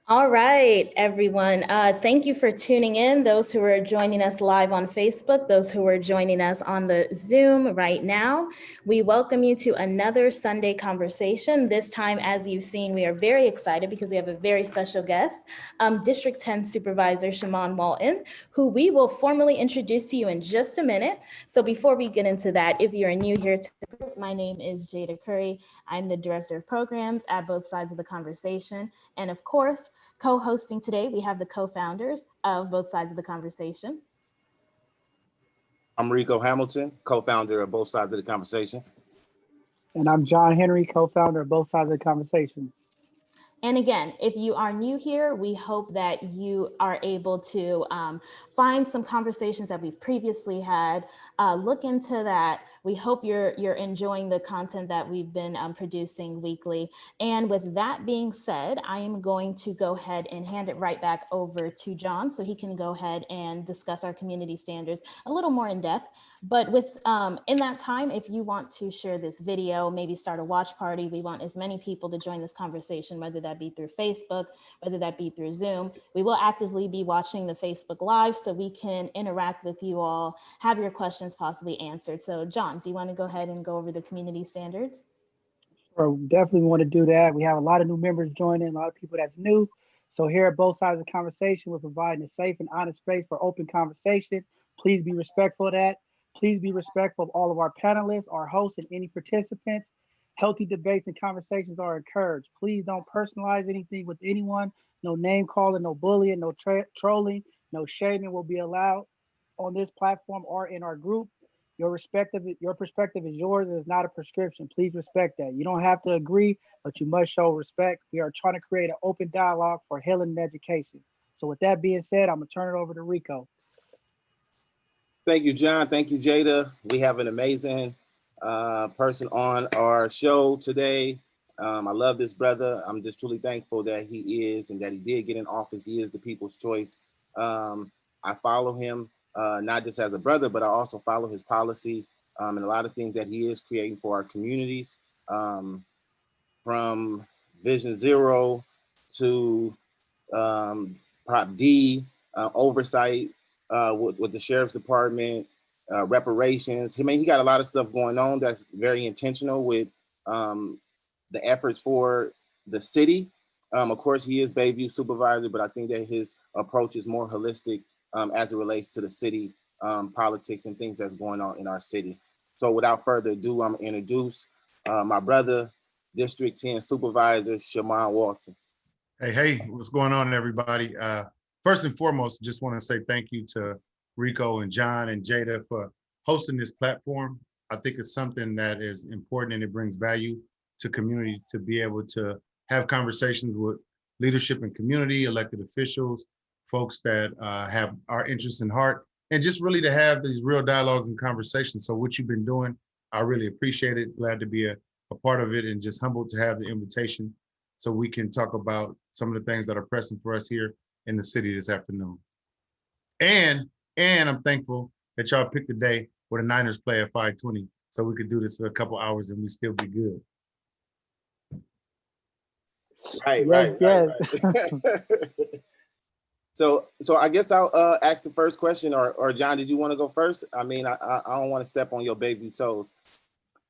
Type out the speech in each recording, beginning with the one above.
All right, everyone. Thank you for tuning in. Those who are joining us live on Facebook, those who are joining us on the Zoom right now, we welcome you to another Sunday conversation. This time, as you've seen, we are very excited because we have a very special guest, District 10 Supervisor Shamann Walton, who we will formally introduce to you in just a minute. So before we get into that, if you're new here to the group, my name is Jada Curry. I'm the Director of Programs at both sides of the conversation. And of course, co-hosting today, we have the co-founders of both sides of the conversation. I'm Rico Hamilton, co-founder of both sides of the conversation. And I'm John Henry, co-founder of both sides of the conversation. And again, if you are new here, we hope that you are able to find some conversations that we've previously had, look into that. We hope you're enjoying the content that we've been producing weekly. And with that being said, I am going to go ahead and hand it right back over to John so he can go ahead and discuss our community standards a little more in depth. But with in that time, if you want to share this video, maybe start a watch party, we want as many people to join this conversation, whether that be through Facebook, whether that be through Zoom. We will actively be watching the Facebook Live so we can interact with you all, have your questions possibly answered. So John, do you want to go ahead and go over the community standards? Sure, definitely want to do that. We have a lot of new members joining, a lot of people that's new. So here at both sides of the conversation, we're providing a safe and honest space for open conversation. Please be respectful of that. Please be respectful of all of our panelists, our hosts, and any participants. Healthy debates and conversations are encouraged. Please don't personalize anything with anyone. No name calling, no bullying, no trolling, no shaming will be allowed on this platform or in our group. Your perspective is yours. It is not a prescription. Please respect that. You don't have to agree, but you must show respect. We are trying to create an open dialogue for healing and education. So with that being said, I'm gonna turn it over to Rico. Thank you, John. Thank you, Jada. We have an amazing person on our show today. I love this brother. I'm just truly thankful that he is and that he did get in office. He is the people's choice. I follow him not just as a brother, but I also follow his policy and a lot of things that he is creating for our communities, from Vision Zero to Prop D, oversight with the sheriff's department, reparations. I mean, he got a lot of stuff going on that's very intentional with the efforts for the city. Of course, he is Bayview supervisor, but I think that his approach is more holistic as it relates to the city politics and things that's going on in our city. So without further ado, I'm gonna introduce my brother, District 10 Supervisor Shamann Walton. Hey, what's going on, everybody? First and foremost, just want to say thank you to Rico and John and Jada for hosting this platform. I think it's something that is important and it brings value to community to be able to have conversations with leadership and community, elected officials, folks that have our interests in heart, and just really to have these real dialogues and conversations. So what you've been doing, I really appreciate it. Glad to be a part of it and just humbled to have the invitation so we can talk about some of the things that are pressing for us here in the city this afternoon. And I'm thankful that y'all picked a day where the Niners play at 5:20 so we could do this for a couple hours and we still be good. Right. So I guess I'll ask the first question, or John, did you want to go first? I mean, I don't want to step on your baby toes.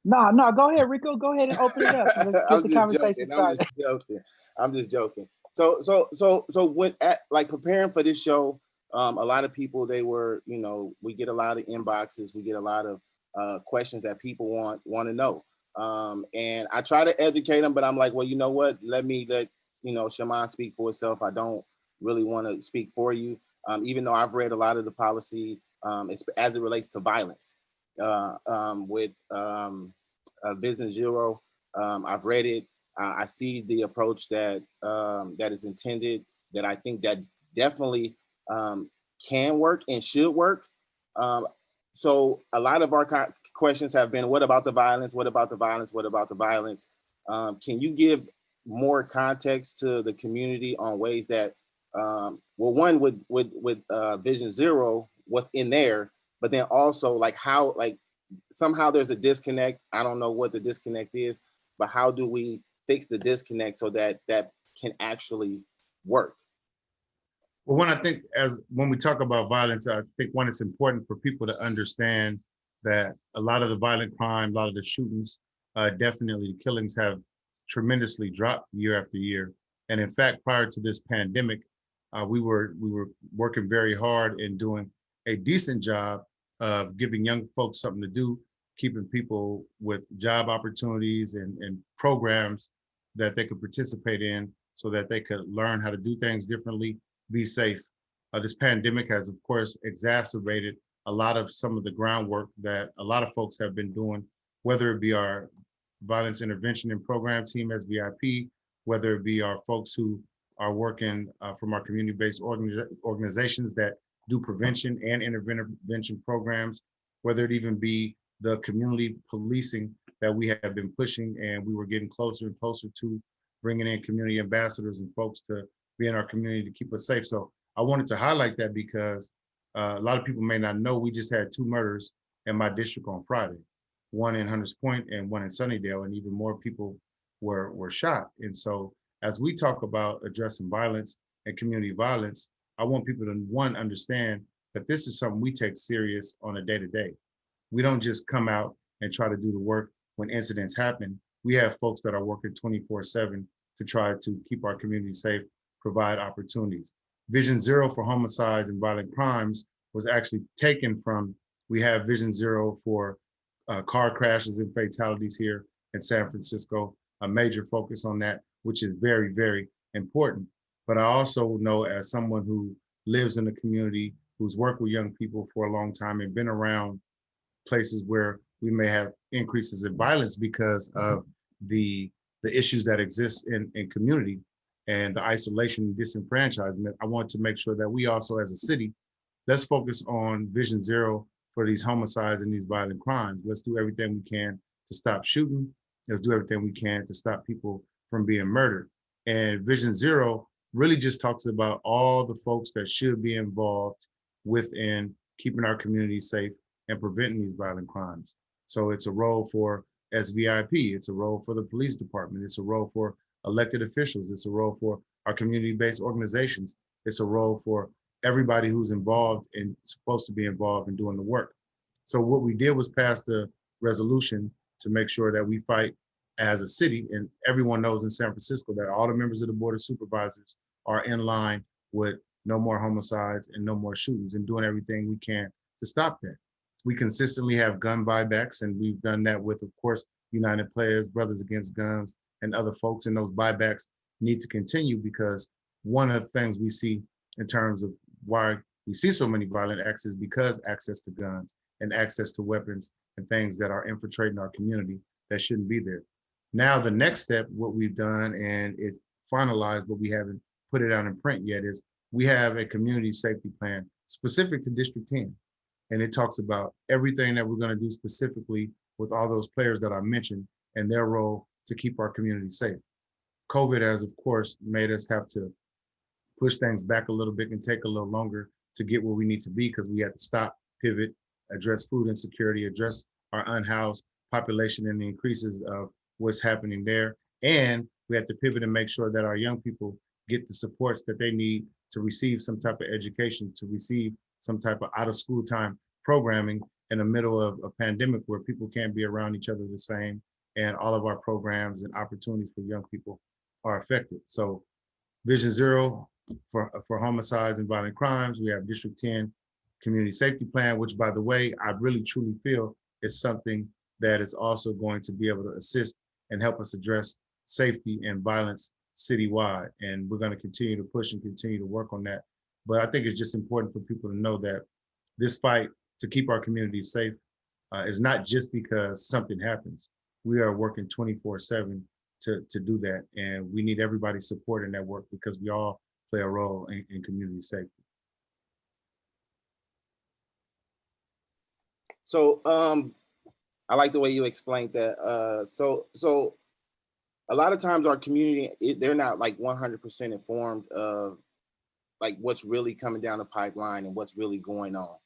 No, go ahead, Rico. Go ahead and open it up. Let's get the conversation started. I'm just joking. So when like preparing for this show, a lot of people, they were, we get a lot of inboxes, we get a lot of questions that people want to know. And I try to educate them, but I'm like, well, you know what? Let Shamann speak for itself. I don't really want to speak for you, even though I've read a lot of the policy as it relates to violence with Vision Zero. I've read it. I see the approach that is intended, that I think that definitely can work and should work. So a lot of our questions have been, what about the violence? What about the violence? What about the violence? Can you give more context to the community on ways that, well, one with Vision Zero, what's in there, but then also like how, like somehow there's a disconnect. I don't know what the disconnect is, but how do we fix the disconnect so that that can actually work? Well, when we talk about violence, I think one, it's important for people to understand that a lot of the violent crime, a lot of the shootings, definitely the killings have tremendously dropped year after year. And in fact, prior to this pandemic, we were working very hard and doing a decent job of giving young folks something to do, keeping people with job opportunities and programs that they could participate in so that they could learn how to do things differently, be safe. This pandemic has, of course, exacerbated a lot of some of the groundwork that a lot of folks have been doing, whether it be our violence intervention and program team as VIP, whether it be our folks who are working from our community-based organizations that do prevention and intervention programs, whether it even be the community policing that we have been pushing, and we were getting closer and closer to bringing in community ambassadors and folks to be in our community to keep us safe. So I wanted to highlight that because a lot of people may not know we just had 2 murders in my district on Friday, one in Hunters Point and one in Sunnydale, and even more people were shot. And so as we talk about addressing violence and community violence, I want people to, one, understand that this is something we take serious on a day-to-day. We don't just come out and try to do the work when incidents happen. We have folks that are working 24/7 to try to keep our community safe, provide opportunities. Vision Zero for homicides and violent crimes was actually taken from, we have Vision Zero for car crashes and fatalities here in San Francisco, a major focus on that, which is very, very important. But I also know, as someone who lives in the community, who's worked with young people for a long time and been around places where we may have increases in violence because of the issues that exist in community and the isolation and disenfranchisement, I want to make sure that we also, as a city, let's focus on Vision Zero for these homicides and these violent crimes. Let's do everything we can to stop shooting. Let's do everything we can to stop people from being murdered. And Vision Zero really just talks about all the folks that should be involved within keeping our community safe and preventing these violent crimes. So it's a role for SVIP, it's a role for the police department, it's a role for elected officials, it's a role for our community-based organizations, it's a role for everybody who's involved and supposed to be involved in doing the work. So what we did was pass the resolution to make sure that we fight as a city, and everyone knows in San Francisco that all the members of the Board of Supervisors are in line with no more homicides and no more shootings and doing everything we can to stop that. We consistently have gun buybacks, and we've done that with, of course, United Players, Brothers Against Guns, and other folks, and those buybacks need to continue because one of the things we see in terms of why we see so many violent acts is because access to guns and access to weapons and things that are infiltrating our community that shouldn't be there. Now, the next step, what we've done, and it's finalized, but we haven't put it out in print yet, is we have a community safety plan specific to District 10. And it talks about everything that we're going to do specifically with all those players that I mentioned and their role to keep our community safe. COVID has, of course, made us have to push things back a little bit and take a little longer to get where we need to be because we had to stop, pivot, address food insecurity, address our unhoused population and the increases of what's happening there. And we had to pivot and make sure that our young people get the supports that they need to receive some type of education, to receive some type of out of school time programming in the middle of a pandemic where people can't be around each other the same, and all of our programs and opportunities for young people are affected. So Vision Zero for homicides and violent crimes, we have District 10 Community Safety Plan, which, by the way, I really truly feel is something that is also going to be able to assist and help us address safety and violence citywide. And we're going to continue to push and continue to work on that. But I think it's just important for people to know that this fight to keep our communities safe is not just because something happens. We are working 24/7 to do that. And we need everybody's support in that work because we all play a role in community safety. So I like the way you explained that. So a lot of times our community, they're not like 100% informed of like what's really coming down the pipeline and what's really going on.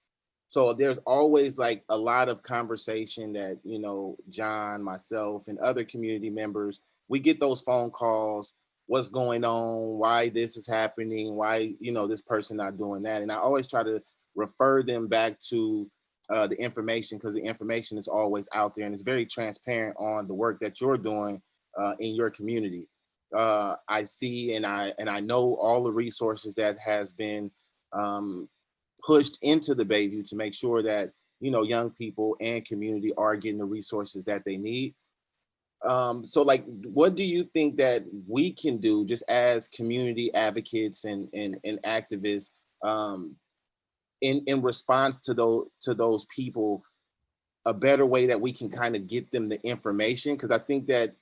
So there's always like a lot of conversation that, John, myself, and other community members, we get those phone calls what's going on, why this is happening, why, you know, this person not doing that. And I always try to refer them back to the information, because the information is always out there and it's very transparent on the work that you're doing in your community. I see and I know all the resources that has been pushed into the Bayview to make sure that, you know, young people and community are getting the resources that they need. So like, what do you think that we can do just as community advocates and activists in response to those people, a better way that we can kind of get them the information? Because I think that,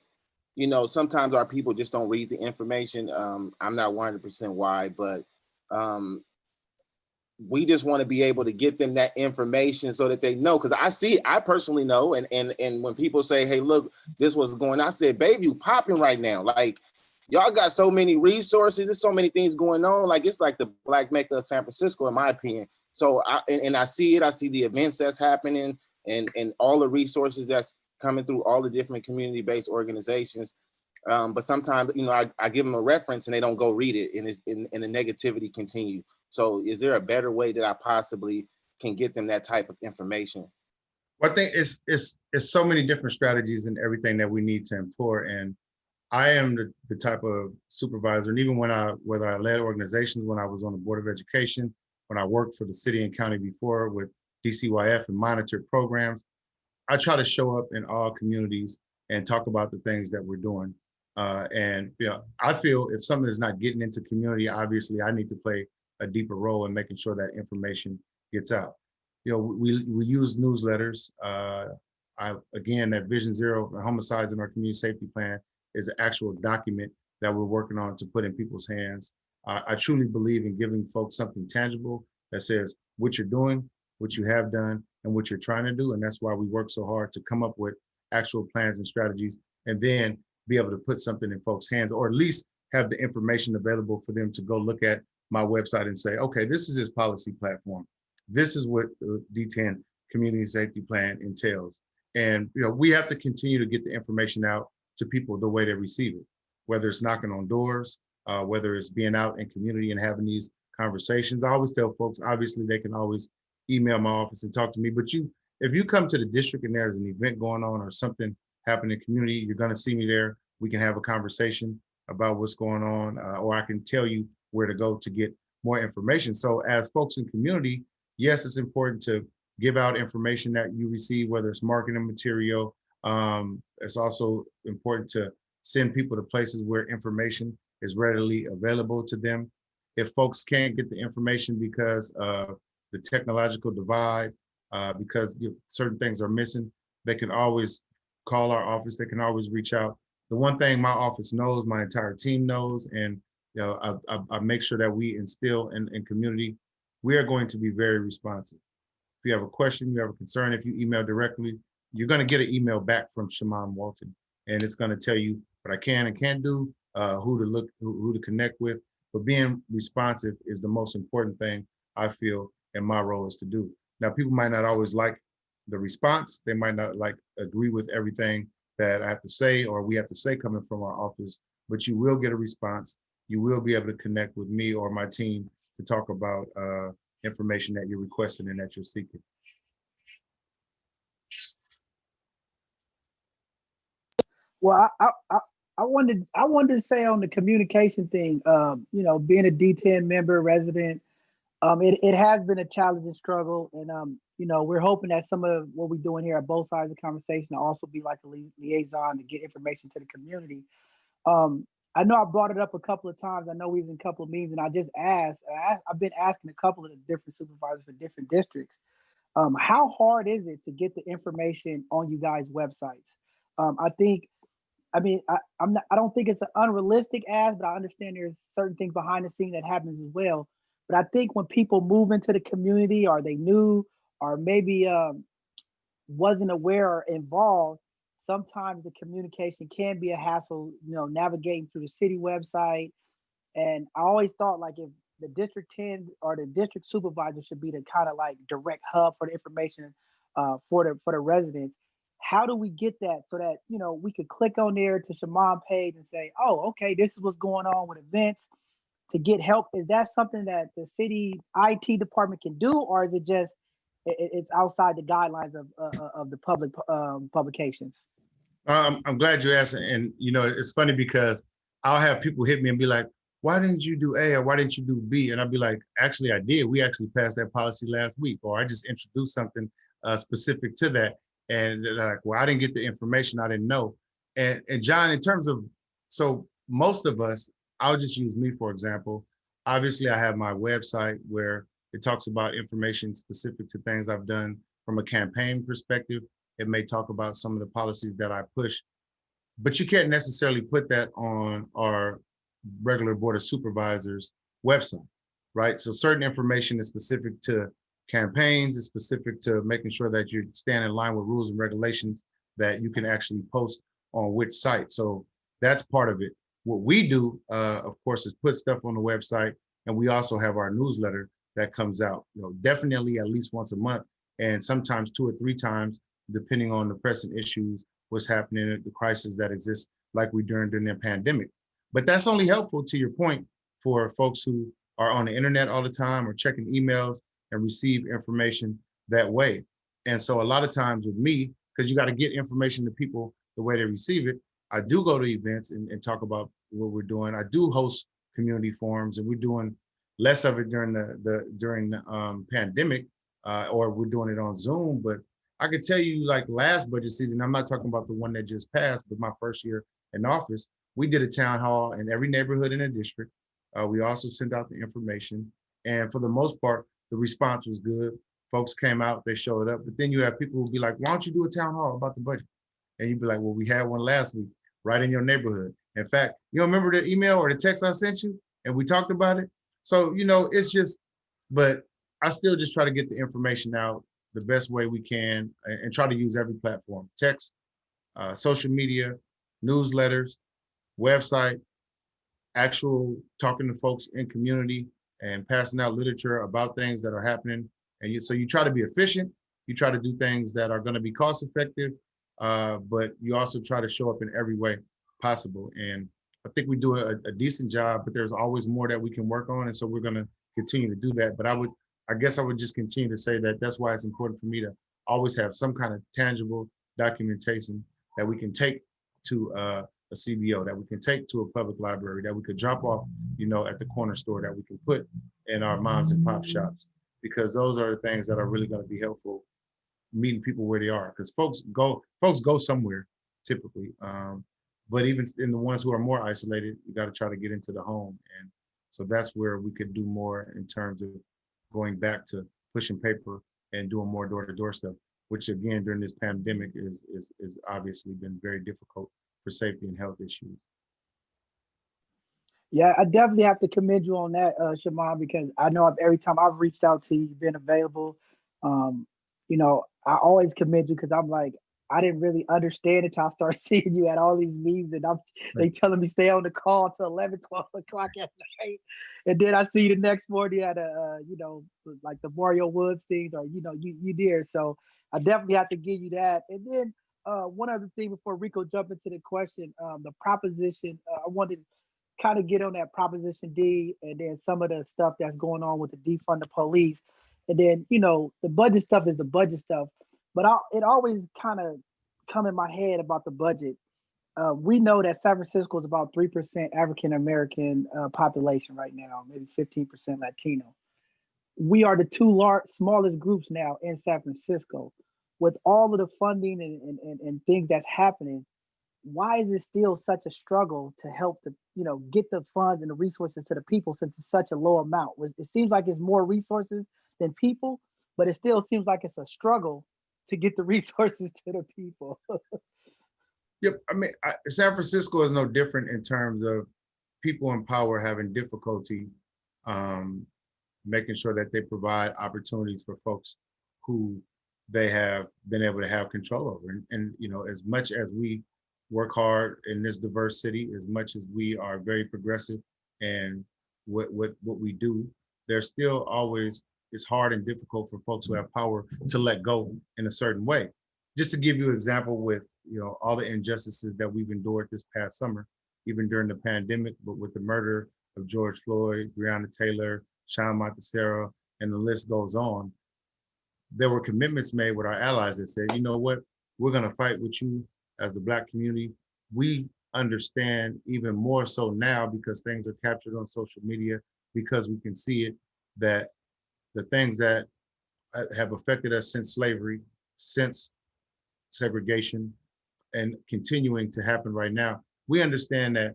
you know, sometimes our people just don't read the information. I'm not 100% why, but we just want to be able to get them that information so that they know. Because I personally know, and when people say, hey, look, this was going on, I said, Bayview popping right now. Like, y'all got so many resources, there's so many things going on. Like, it's like the Black Mecca of San Francisco, in my opinion. So I see it, I see the events that's happening and all the resources that's coming through all the different community-based organizations. But sometimes, you know, I give them a reference and they don't go read it, and the negativity continues. So is there a better way that I possibly can get them that type of information? Well, I think it's so many different strategies and everything that we need to employ. And I am the type of supervisor, and even whether I led organizations, when I was on the Board of Education, when I worked for the city and county before with DCYF and monitored programs, I try to show up in all communities and talk about the things that we're doing. And you know, I feel if something is not getting into community, obviously I need to play a deeper role in making sure that information gets out. You know, we use newsletters. Again, that Vision Zero homicides in our community safety plan is an actual document that we're working on to put in people's hands. I truly believe in giving folks something tangible that says what you're doing, what you have done, and what you're trying to do. And that's why we work so hard to come up with actual plans and strategies, and then be able to put something in folks' hands, or at least have the information available for them to go look at my website and say, okay, this is his policy platform. This is what the D10 community safety plan entails. And you know, we have to continue to get the information out to people the way they receive it, whether it's knocking on doors, whether it's being out in community and having these conversations. I always tell folks, obviously they can always email my office and talk to me, but if you come to the district and there's an event going on or something happening in the community, you're gonna see me there. We can have a conversation about what's going on, or I can tell you where to go to get more information. So as folks in community, yes, it's important to give out information that you receive, whether it's marketing material. It's also important to send people to places where information is readily available to them. If folks can't get the information because of the technological divide, because certain things are missing, they can always call our office. They can always reach out. The one thing my office knows, my entire team knows, and you know, I make sure that we instill in community, we are going to be very responsive. If you have a question, you have a concern, if you email directly, you're going to get an email back from Shamann Walton, and it's going to tell you what I can and can't do, who to connect with. But being responsive is the most important thing I feel in my role is to do. Now, people might not always like the response. They might not agree with everything that I have to say or we have to say coming from our office, but you will get a response. You will be able to connect with me or my team to talk about information that you're requesting and that you're seeking. Well, I wanted to say on the communication thing, you know, being a D10 member resident, it has been a challenging struggle, and you know, we're hoping that some of what we're doing here at both sides of the conversation will also be like a liaison to get information to the community. I know I brought it up a couple of times. I know we was in a couple of meetings, and I just I've been asking a couple of the different supervisors for different districts, how hard is it to get the information on you guys' websites? I don't think it's an unrealistic ask, but I understand there's certain things behind the scene that happens as well. But I think when people move into the community, or they new, or maybe wasn't aware or involved, sometimes the communication can be a hassle, you know, navigating through the city website. And I always thought, like, if the District 10 or the district supervisor should be the kind of like direct hub for the information for the residents. how do we get that so that, you know, we could click on there to Shamann page and say, oh, okay, this is what's going on with events to get help? Is that something that the city IT department can do, or is it just it's outside the guidelines of the public publications? I'm glad you asked, and you know, it's funny because I'll have people hit me and be like, "Why didn't you do A or why didn't you do B?" And I'll be like, "Actually, I did. We actually passed that policy last week, or I just introduced something specific to that." And they're like, "Well, I didn't get the information. I didn't know." And John, in terms of, so most of us, I'll just use me for example. Obviously, I have my website where it talks about information specific to things I've done from a campaign perspective. It may talk about some of the policies that I push, but you can't necessarily put that on our regular Board of Supervisors website, right? So certain information is specific to campaigns, is specific to making sure that you stand in line with rules and regulations that you can actually post on which site. So that's part of it. What we do, of course, is put stuff on the website, and we also have our newsletter that comes out, you know, definitely at least once a month, and sometimes 2 or 3 times, depending on the pressing issues, what's happening, the crisis that exists, like we during the pandemic. But that's only helpful, to your point, for folks who are on the internet all the time or checking emails and receive information that way. And so a lot of times with me, because you got to get information to people the way they receive it, I do go to events and talk about what we're doing. I do host community forums, and we're doing less of it during the pandemic, or we're doing it on Zoom. But I could tell you, like last budget season, I'm not talking about the one that just passed, but my first year in office, we did a town hall in every neighborhood in the district. We also sent out the information. And for the most part, the response was good. Folks came out, they showed up. But then you have people who be like, why don't you do a town hall about the budget? And you'd be like, well, we had one last week right in your neighborhood. In fact, you don't remember the email or the text I sent you? And we talked about it. So, you know, it's just, but I still just try to get the information out the best way we can and try to use every platform: text, social media, newsletters, website, actual talking to folks in community and passing out literature about things that are happening. And so you try to be efficient. You try to do things that are going to be cost effective, but you also try to show up in every way possible. And I think we do a decent job, but there's always more that we can work on. And so we're going to continue to do that. But I guess I would just continue to say that that's why it's important for me to always have some kind of tangible documentation that we can take to a CBO, that we can take to a public library, that we could drop off, you know, at the corner store, that we can put in our moms and pop shops, because those are the things that are really going to be helpful, meeting people where they are, because folks go somewhere typically. But even in the ones who are more isolated, you got to try to get into the home. And so that's where we could do more in terms of going back to pushing paper and doing more door-to-door stuff, which again, during this pandemic is obviously been very difficult for safety and health issues. Yeah, I definitely have to commend you on that, Shamann, because I know every time I've reached out to you, you've been available. You know, I always commend you because I'm like, I didn't really understand it until I started seeing you at all these meetings, and they telling me stay on the call till 11, 12 o'clock at night. And then I see you the next morning at you know, like the Mario Woods things, or, you know, you there. So I definitely have to give you that. And then one other thing before Rico jump into the question, the proposition, I wanted to kind of get on that Proposition D, and then some of the stuff that's going on with the defund the police. And then, you know, the budget stuff is the budget stuff. But it always kind of come in my head about the budget. We know that San Francisco is about 3% African American population right now, maybe 15% Latino. We are the two smallest groups now in San Francisco. With all of the funding and things that's happening, why is it still such a struggle to help the, you know, get the funds and the resources to the people, since it's such a low amount? It seems like it's more resources than people, but it still seems like it's a struggle to get the resources to the people. Yep, I mean, San Francisco is no different in terms of people in power having difficulty making sure that they provide opportunities for folks who they have been able to have control over. And you know, as much as we work hard in this diverse city, as much as we are very progressive and what we do, there's still always, it's hard and difficult for folks who have power to let go in a certain way. just to give you an example with, all the injustices that we've endured this past summer, even during the pandemic, but with the murder of George Floyd, Breonna Taylor, Sean Montecero, and the list goes on, there were commitments made with our allies that said, you know what, we're gonna fight with you as the Black community. We understand even more so now because things are captured on social media, because we can see it, that the things that have affected us since slavery, since segregation, and continuing to happen right now, we understand that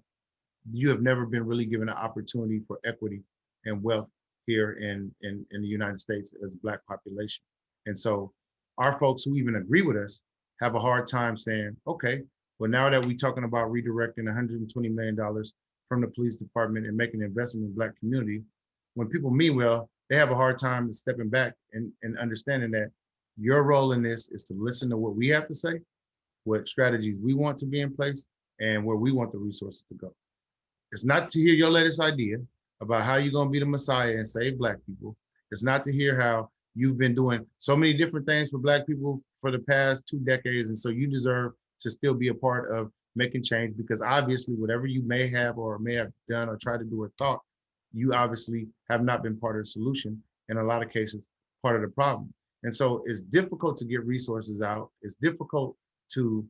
you have never been really given an opportunity for equity and wealth here in the United States as a Black population. And so our folks who even agree with us have a hard time saying, okay, well, now that we're talking about redirecting $120 million from the police department and making an investment in the Black community, when people mean well, they have a hard time stepping back and understanding that your role in this is to listen to what we have to say, what strategies we want to be in place, and where we want the resources to go. It's not to hear your latest idea about how you're going to be the Messiah and save Black people. It's not to hear how you've been doing so many different things for Black people for the past 2 decades, and so you deserve to still be a part of making change, because obviously whatever you may have or may have done or tried to do or thought, you obviously have not been part of the solution, in a lot of cases, part of the problem. And so it's difficult to get resources out. It's difficult to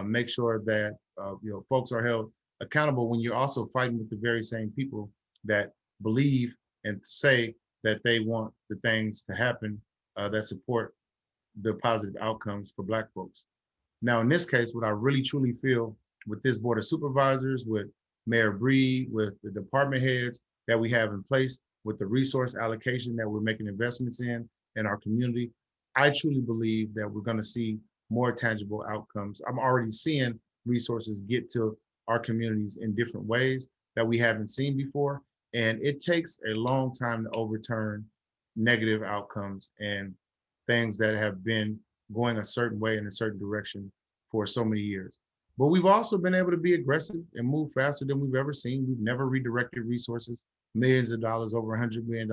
make sure that folks are held accountable when you're also fighting with the very same people that believe and say that they want the things to happen that support the positive outcomes for Black folks. Now, in this case, what I really truly feel with this board of supervisors, with Mayor Breed, with the department heads that we have in place, with the resource allocation that we're making investments in our community, I truly believe that we're going to see more tangible outcomes. I'm already seeing resources get to our communities in different ways that we haven't seen before. And it takes a long time to overturn negative outcomes and things that have been going a certain way in a certain direction for so many years. But we've also been able to be aggressive and move faster than we've ever seen. We've never redirected resources, millions of dollars, over $100 million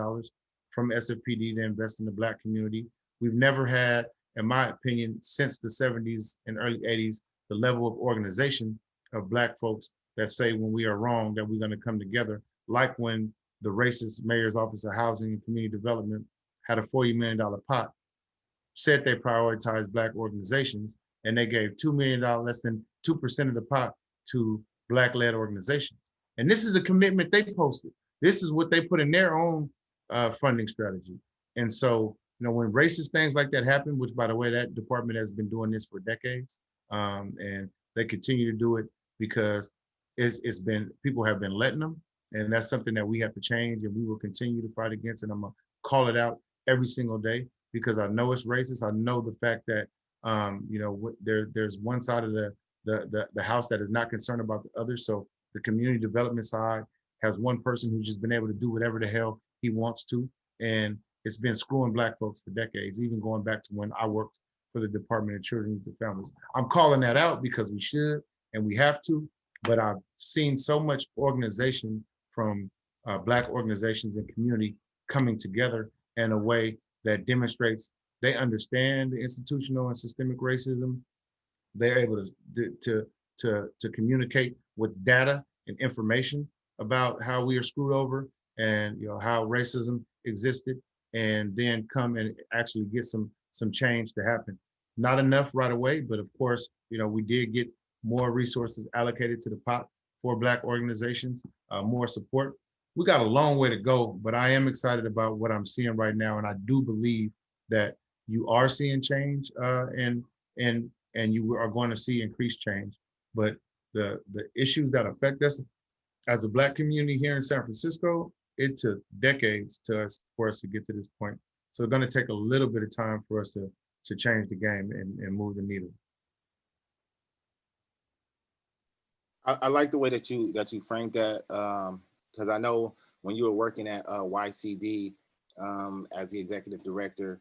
from SFPD to invest in the Black community. We've never had, in my opinion, since the 70s and early 80s, the level of organization of Black folks that say when we are wrong, that we're going to come together, like when the racist mayor's office of housing and community development had a $40 million pot, said they prioritized Black organizations, and they gave $2 million, less than 2% of the pot, to Black-led organizations. And this is a commitment they posted. This is what they put in their own funding strategy. And so, when racist things like that happen, which, by the way, that department has been doing this for decades, and they continue to do it because it's been, people have been letting them, and that's something that we have to change, and we will continue to fight against. And I'm gonna call it out every single day, because I know it's racist. I know the fact that there's one side of the house that is not concerned about the other. So the community development side has one person who's just been able to do whatever the hell he wants to, and it's been screwing Black folks for decades, even going back to when I worked for the Department of Children and Families. I'm calling that out because we should and we have to, but I've seen so much organization from Black organizations and community coming together in a way that demonstrates they understand the institutional and systemic racism. They're able to communicate with data and information about how we are screwed over and how racism existed, and then come and actually get some change to happen. Not enough right away, but of course, we did get more resources allocated to the pot for Black organizations, more support. We got a long way to go, but I am excited about what I'm seeing right now, and I do believe that you are seeing change, and you are going to see increased change. But the issues that affect us as a Black community here in San Francisco, it took decades for us to get to this point. So it's going to take a little bit of time for us to change the game and move the needle. I like the way that you framed that, because I know when you were working at YCD as the executive director,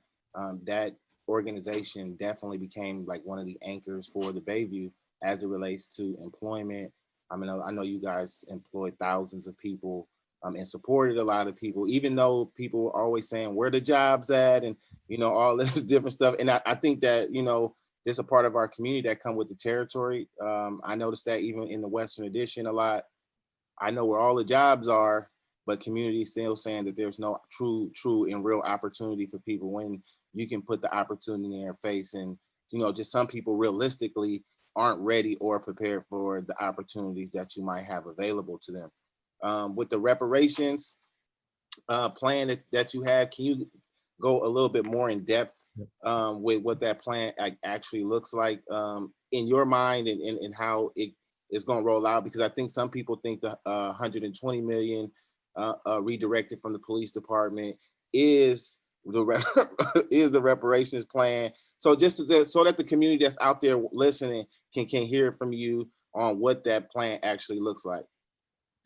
that organization definitely became like one of the anchors for the Bayview as it relates to employment. I mean, I know you guys employed thousands of people and supported a lot of people, even though people were always saying where the jobs at and all this different stuff. And I think that There's a part of our community that come with the territory. I noticed that even in the Western Addition a lot. I know where all the jobs are, but community still saying that there's no true and real opportunity for people when you can put the opportunity in their face. And, you know, just some people realistically aren't ready or prepared for the opportunities that you might have available to them. With the reparations plan that you have, can you go a little bit more in depth with what that plan actually looks like in your mind and how it is going to roll out? Because I think some people think the 120 million redirected from the police department is the reparations plan. So just so that the community that's out there listening can hear from you on what that plan actually looks like.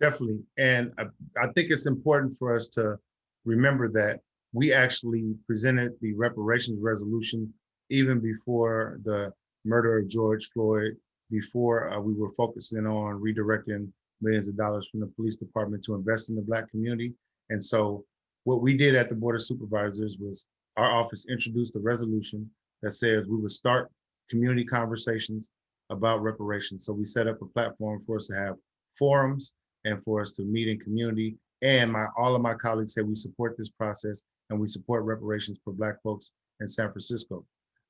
Definitely. And I think it's important for us to remember that we actually presented the reparations resolution even before the murder of George Floyd, before we were focusing on redirecting millions of dollars from the police department to invest in the Black community. And so what we did at the Board of Supervisors was our office introduced a resolution that says we would start community conversations about reparations. So we set up a platform for us to have forums and for us to meet in community. And all of my colleagues say we support this process and we support reparations for Black folks in San Francisco.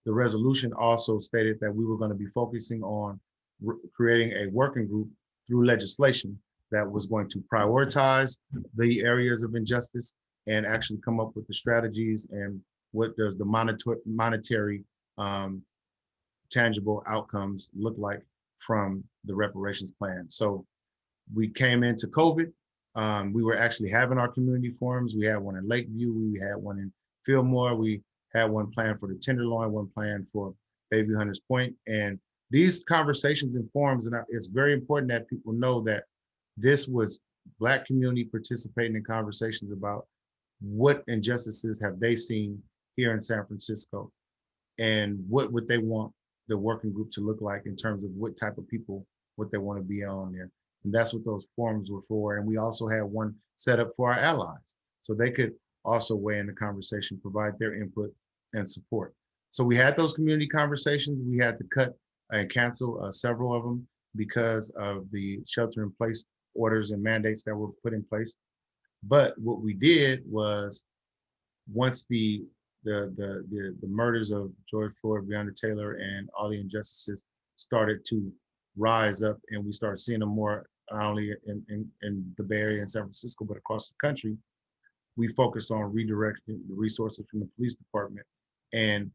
The resolution also stated that we were going to be focusing on creating a working group through legislation that was going to prioritize the areas of injustice and actually come up with the strategies and what does the monetary tangible outcomes look like from the reparations plan. So we came into COVID. We were actually having our community forums. We had one in Lakeview. We had one in Fillmore. We had one planned for the Tenderloin, one planned for Bayview-Hunters Point. And these conversations and forums, and it's very important that people know that this was Black community participating in conversations about what injustices have they seen here in San Francisco and what would they want the working group to look like in terms of what type of people, what they want to be on there. And that's what those forums were for. And we also had one set up for our allies, so they could also weigh in the conversation, provide their input and support. So we had those community conversations. We had to cut and cancel several of them because of the shelter-in-place orders and mandates that were put in place. But what we did was, once the murders of George Floyd, Breonna Taylor, and all the injustices started to rise up, and we started seeing them more not only in the Bay Area and San Francisco, but across the country, we focused on redirecting the resources from the police department. And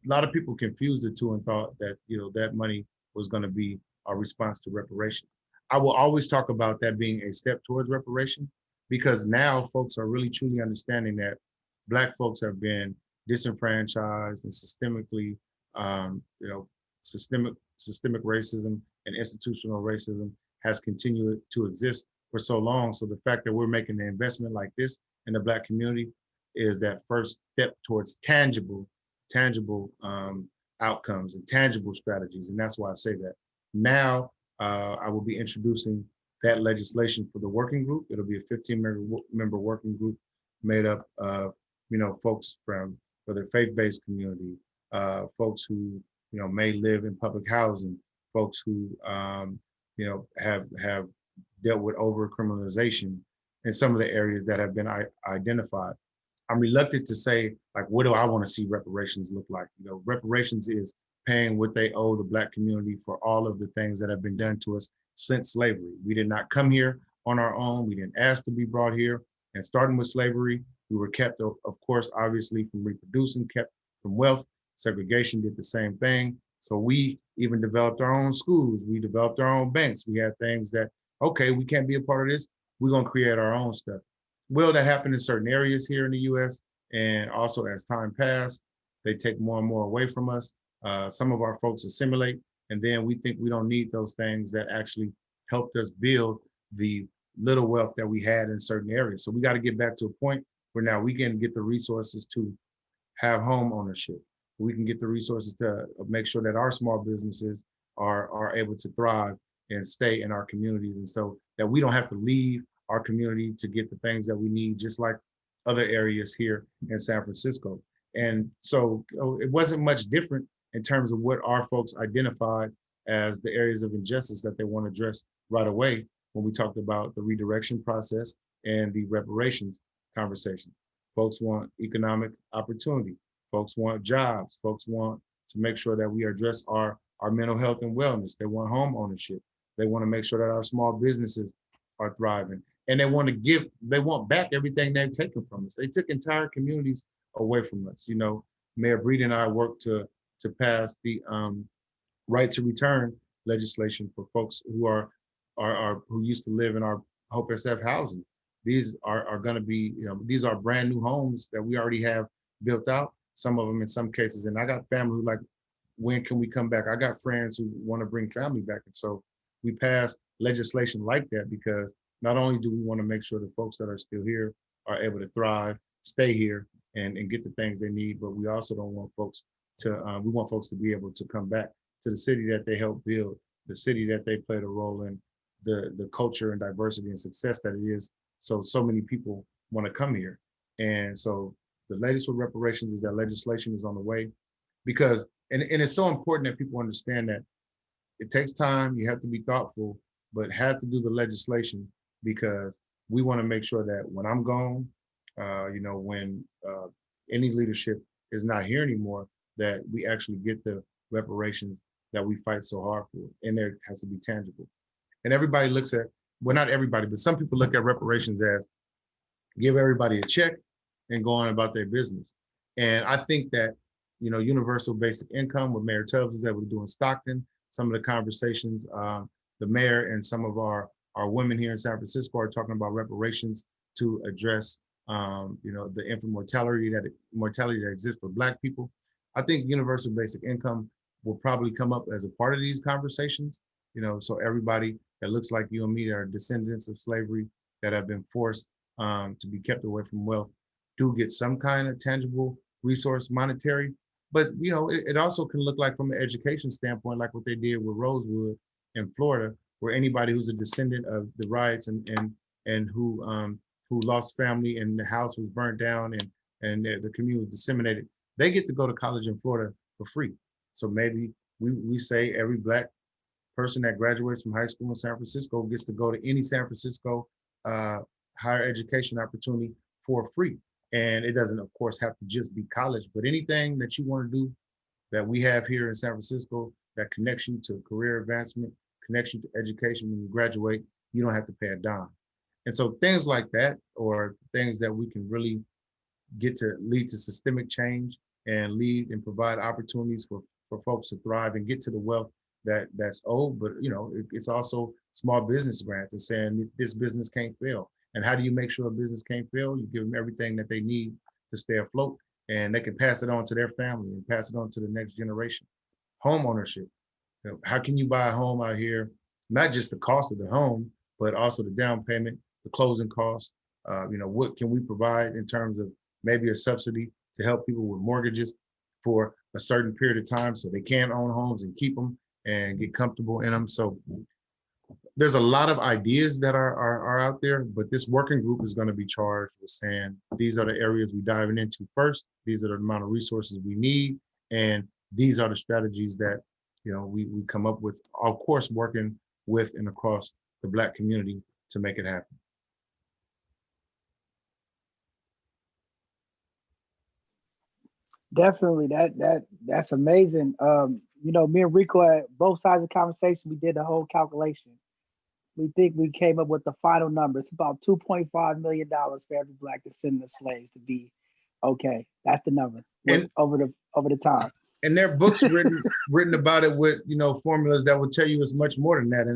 a lot of people confused the two and thought that, you know, that money was going to be our response to reparations. I will always talk about that being a step towards reparation, because now folks are really truly understanding that Black folks have been disenfranchised and systemic racism and institutional racism has continued to exist for so long. So the fact that we're making an investment like this in the Black community is that first step towards tangible outcomes and tangible strategies. And that's why I say that. Now, I will be introducing that legislation for the working group. It'll be a 15-member working group made up of, you know, folks from the faith-based community, folks who, you know, may live in public housing, folks who, you know, have dealt with over-criminalization in some of the areas that have been identified. I'm reluctant to say, like, what do I want to see reparations look like? You know, reparations is paying what they owe the Black community for all of the things that have been done to us since slavery. We did not come here on our own. We didn't ask to be brought here. And starting with slavery, we were kept, of course, obviously, from reproducing, kept from wealth. Segregation did the same thing. So we even developed our own schools. We developed our own banks. We had things that, okay, we can't be a part of this. We're going to create our own stuff. Will that happen in certain areas here in the US? And also, as time passed, they take more and more away from us. Some of our folks assimilate, and then we think we don't need those things that actually helped us build the little wealth that we had in certain areas. So we got to get back to a point where now we can get the resources to have home ownership. We can get the resources to make sure that our small businesses are able to thrive and stay in our communities, and so that we don't have to leave our community to get the things that we need, just like other areas here in San Francisco. And so it wasn't much different in terms of what our folks identified as the areas of injustice that they want to address right away when we talked about the redirection process and the reparations conversations. Folks want economic opportunity. Folks want jobs. Folks want to make sure that we address our mental health and wellness. They want home ownership. They want to make sure that our small businesses are thriving. And they want back everything they've taken from us. They took entire communities away from us. You know, Mayor Breed and I worked to pass the right to return legislation for folks who used to live in our Hope SF housing. These are going to be, these are brand new homes that we already have built out. Some of them in some cases, and I got family who like, when can we come back? I got friends who want to bring family back. And so we passed legislation like that because not only do we want to make sure the folks that are still here are able to thrive, stay here and get the things they need, but we also don't want folks to, we want folks to be able to come back to the city that they helped build, the city that they played a role in, the culture and diversity and success that it is. So many people want to come here. And so the latest with reparations is that legislation is on the way because, and it's so important that people understand that it takes time, you have to be thoughtful, but have to do the legislation because we want to make sure that when I'm gone, when any leadership is not here anymore, that we actually get the reparations that we fight so hard for. And there has to be tangible. And everybody looks at, well, not everybody, but some people look at reparations as give everybody a check and go on about their business. And I think that, universal basic income, what Mayor Tubbs was able to do in Stockton, some of the conversations, the mayor and some of our women here in San Francisco are talking about reparations to address, the infant mortality that exists for Black people. I think universal basic income will probably come up as a part of these conversations, so everybody that looks like you and me that are descendants of slavery that have been forced to be kept away from wealth do get some kind of tangible resource monetary. But, it also can look like from an education standpoint, like what they did with Rosewood in Florida, where anybody who's a descendant of the riots and who lost family and the house was burnt down and the community was disseminated, they get to go to college in Florida for free. So maybe we say every Black person that graduates from high school in San Francisco gets to go to any San Francisco higher education opportunity for free. And it doesn't, of course, have to just be college, but anything that you want to do that we have here in San Francisco that connects you to career advancement, connects you to education when you graduate, you don't have to pay a dime. And so things like that, or things that we can really get to lead to systemic change and lead and provide opportunities for folks to thrive and get to the wealth that's owed. But it's also small business grants and saying this business can't fail. And how do you make sure a business can't fail? You give them everything that they need to stay afloat, and they can pass it on to their family and pass it on to the next generation. Home ownership. How can you buy a home out here? Not just the cost of the home, but also the down payment, the closing costs. What can we provide in terms of maybe a subsidy to help people with mortgages for a certain period of time so they can own homes and keep them and get comfortable in them. So there's a lot of ideas that are out there, but this working group is going to be charged with saying, these are the areas we're diving into first. These are the amount of resources we need. And these are the strategies that, we come up with, of course, working with and across the Black community to make it happen. Definitely, that's amazing. Me and Rico at both sides of the conversation, we did the whole calculation. We think we came up with the final number. It's about $2.5 million for every Black descendant of slaves to be okay. That's the number over the time. And there are books written about it with formulas that will tell you it's much more than that.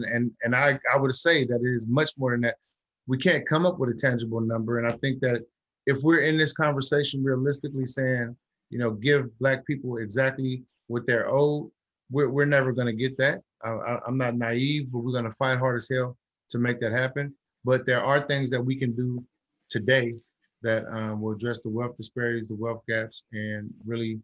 And I would say that it is much more than that. We can't come up with a tangible number. And I think that if we're in this conversation realistically saying, give Black people exactly what they're owed, we're never going to get that. I'm not naive, but we're going to fight hard as hell to make that happen. But there are things that we can do today that will address the wealth disparities, the wealth gaps, and really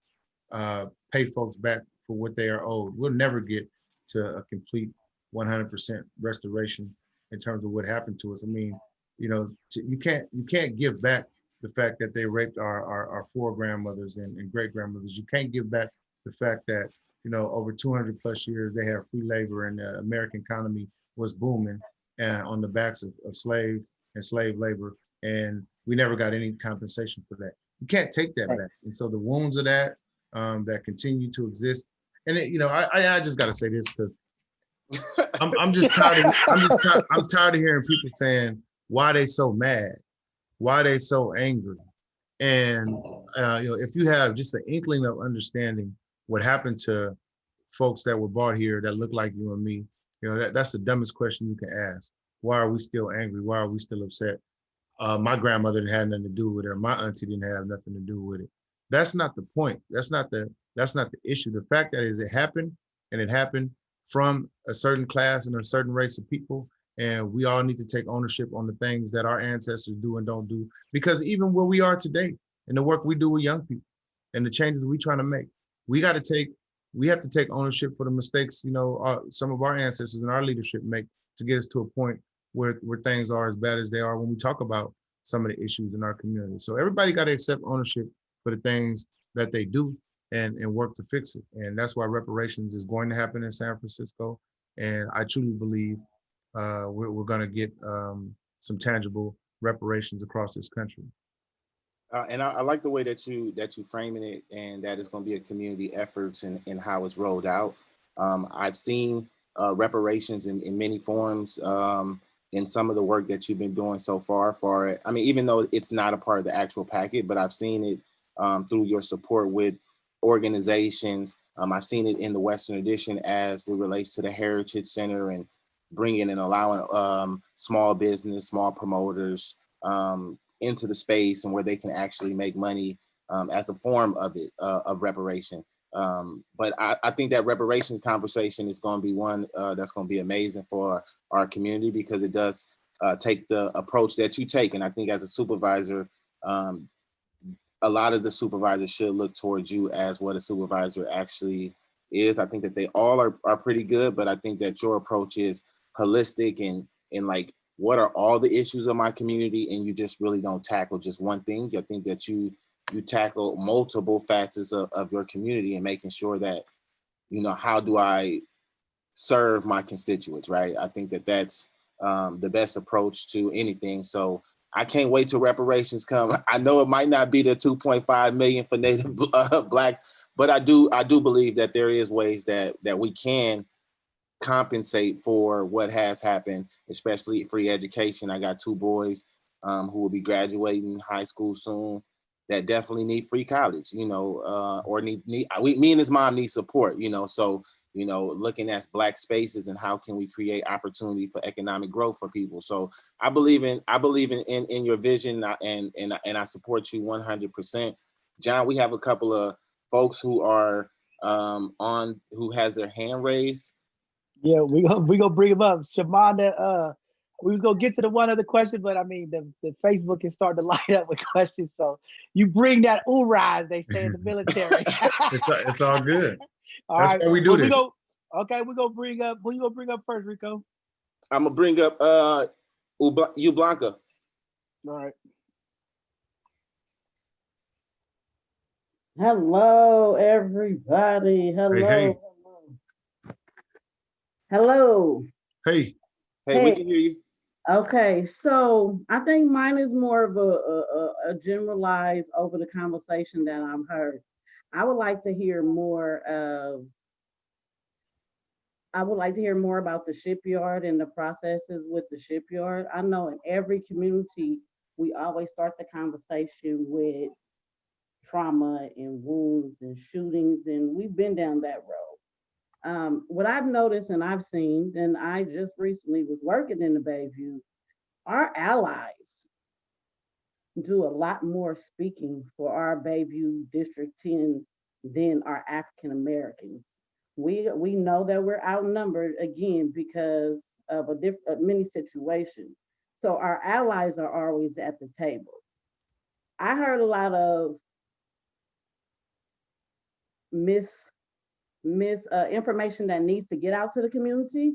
pay folks back for what they are owed. We'll never get to a complete 100% restoration in terms of what happened to us. I mean, you can't give back the fact that they raped our four grandmothers and great grandmothers. You can't give back the fact that, over 200 plus years, they have free labor and the American economy was booming on the backs of slaves and slave labor. And we never got any compensation for that. You can't take that back. And so the wounds of that, that continue to exist. And I just got to say this because I'm just tired of I'm tired of hearing people saying why they so mad, why they so angry. And if you have just an inkling of understanding what happened to folks that were brought here that look like you and me, that's the dumbest question you can ask. Why are we still angry? Why are we still upset? My grandmother didn't have nothing to do with it. My auntie didn't have nothing to do with it. That's not the point. That's not the issue. The fact that is it happened, and it happened from a certain class and a certain race of people. And we all need to take ownership on the things that our ancestors do and don't do. Because even where we are today and the work we do with young people and the changes we're trying to make, we have to take ownership for the mistakes, some of our ancestors and our leadership make to get us to a point where things are as bad as they are when we talk about some of the issues in our community. So everybody got to accept ownership for the things that they do and work to fix it. And that's why reparations is going to happen in San Francisco. And I truly believe we're going to get some tangible reparations across this country. And I like the way that you framing it, and that it's going to be a community efforts and how it's rolled out. I've seen reparations in many forms in some of the work that you've been doing so far. Even though it's not a part of the actual packet, but I've seen it through your support with organizations. I've seen it in the Western Edition as it relates to the Heritage Center and bringing and allowing small business, small promoters into the space and where they can actually make money as a form of it, of reparation. But I think that reparations conversation is going to be one that's going to be amazing for our community, because it does take the approach that you take. And I think as a supervisor, a lot of the supervisors should look towards you as what a supervisor actually is. I think that they all are pretty good, but I think that your approach is holistic and like, what are all the issues of my community? And you just really don't tackle just one thing. I think that you tackle multiple facets of your community and making sure that, how do I serve my constituents, right? I think that that's the best approach to anything. So I can't wait till reparations come. I know it might not be the 2.5 million for Native Blacks, but I do believe that there is ways that we can compensate for what has happened, especially free education. I got 2 boys who will be graduating high school soon that definitely need free college, or me and his mom need support, so, looking at Black spaces and how can we create opportunity for economic growth for people. So I believe in your vision, and I support you 100%. John, we have a couple of folks who are who has their hand raised. Yeah, we gonna bring him up. Shamann, we was gonna get to the one other question, but I mean the Facebook is starting to light up with questions. So you bring that rise, they say in the military. It's all good. All That's right, why we do this. We're gonna bring up, who you gonna bring up first, Rico? I'm gonna bring up you, Blanca. All right. Hello, everybody. Hello. Hey. Hello. Hey. Hey, we can hear you. Okay, so I think mine is more of a generalized over the conversation that I've heard. I would like to hear more about the shipyard and the processes with the shipyard. I know in every community, we always start the conversation with trauma and wounds and shootings, and we've been down that road. What I've noticed and I've seen, and I just recently was working in the Bayview, our allies do a lot more speaking for our Bayview District 10 than our African Americans. We know that we're outnumbered again because of many situations. So our allies are always at the table. I heard a lot of information that needs to get out to the community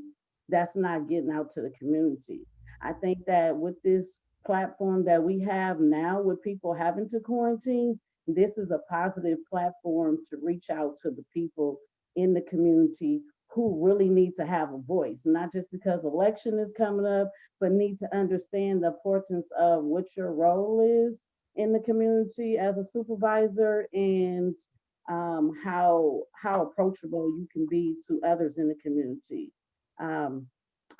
that's not getting out to the community. I think that with this platform that we have now, with people having to quarantine, this is a positive platform to reach out to the people in the community who really need to have a voice, not just because election is coming up, but need to understand the importance of what your role is in the community as a supervisor, and how approachable you can be to others in the community. Um,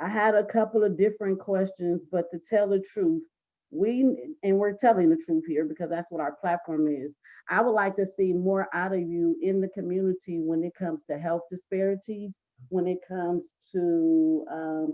I had a couple of different questions, but to tell the truth, we're telling the truth here because that's what our platform is. I would like to see more out of you in the community when it comes to health disparities, when it comes to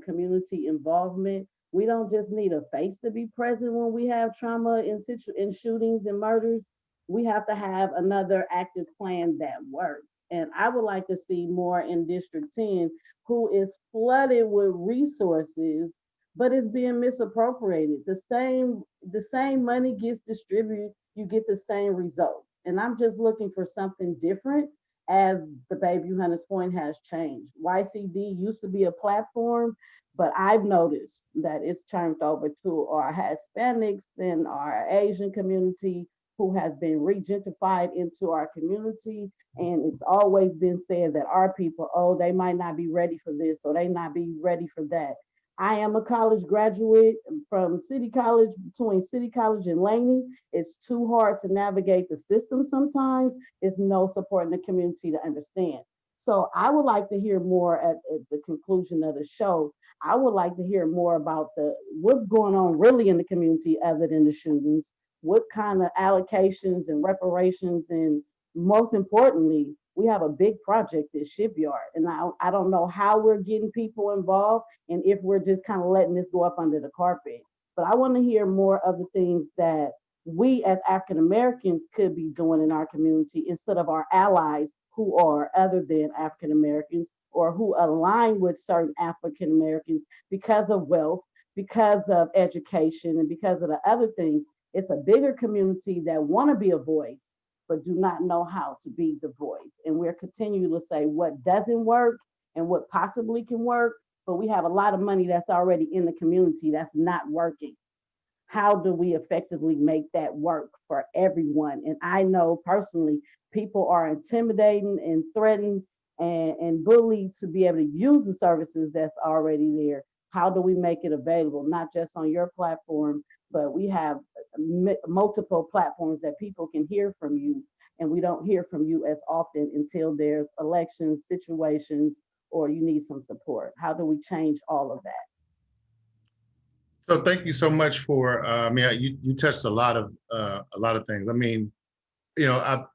community involvement. We don't just need a face to be present when we have trauma in shootings and murders. We have to have another active plan that works. And I would like to see more in District 10, who is flooded with resources, but it's being misappropriated. The same money gets distributed, you get the same results. And I'm just looking for something different as the Bayview-Hunters Point has changed. YCD used to be a platform, but I've noticed that it's turned over to our Hispanics and our Asian community who has been regentified into our community. And it's always been said that our people, oh, they might not be ready for this or they not be ready for that. I am a college graduate from City College, between City College and Laney. It's too hard to navigate the system sometimes. It's no support in the community to understand. So I would like to hear more at the conclusion of the show. I would like to hear more about what's going on really in the community other than the shootings, what kind of allocations and reparations, and most importantly, we have a big project at Shipyard. And I don't know how we're getting people involved and if we're just kind of letting this go up under the carpet. But I want to hear more of the things that we as African Americans could be doing in our community instead of our allies who are other than African Americans or who align with certain African Americans because of wealth, because of education, and because of the other things. It's a bigger community that want to be a voice, but do not know how to be the voice. And we're continuing to say what doesn't work and what possibly can work, but we have a lot of money that's already in the community that's not working. How do we effectively make that work for everyone? And I know personally, people are intimidating and threatened and bullied to be able to use the services that's already there. How do we make it available, not just on your platform, but we have multiple platforms that people can hear from you, and we don't hear from you as often until there's election situations or you need some support. How do we change all of that? So thank you so much for, I mean, you touched a lot of things. I mean, you know,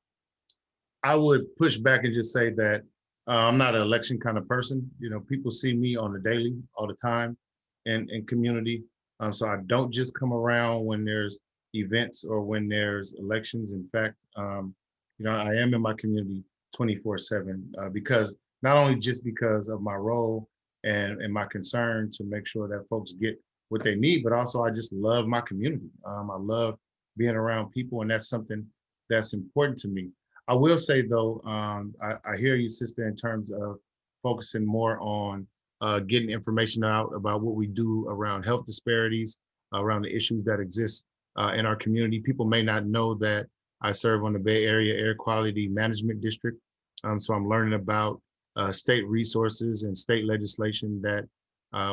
I would push back and just say that I'm not an election kind of person. You know, people see me on the daily, all the time, in community. So I don't just come around when there's events or when there's elections. In fact, you know, I am in my community 24/7 because not only just because of my role and my concern to make sure that folks get what they need, but also I just love my community. I love being around people, and that's something that's important to me. I will say though, I hear you, sister, in terms of focusing more on getting information out about what we do around health disparities, around the issues that exist in our community. People may not know that I serve on the Bay Area Air Quality Management District. So I'm learning about state resources and state legislation that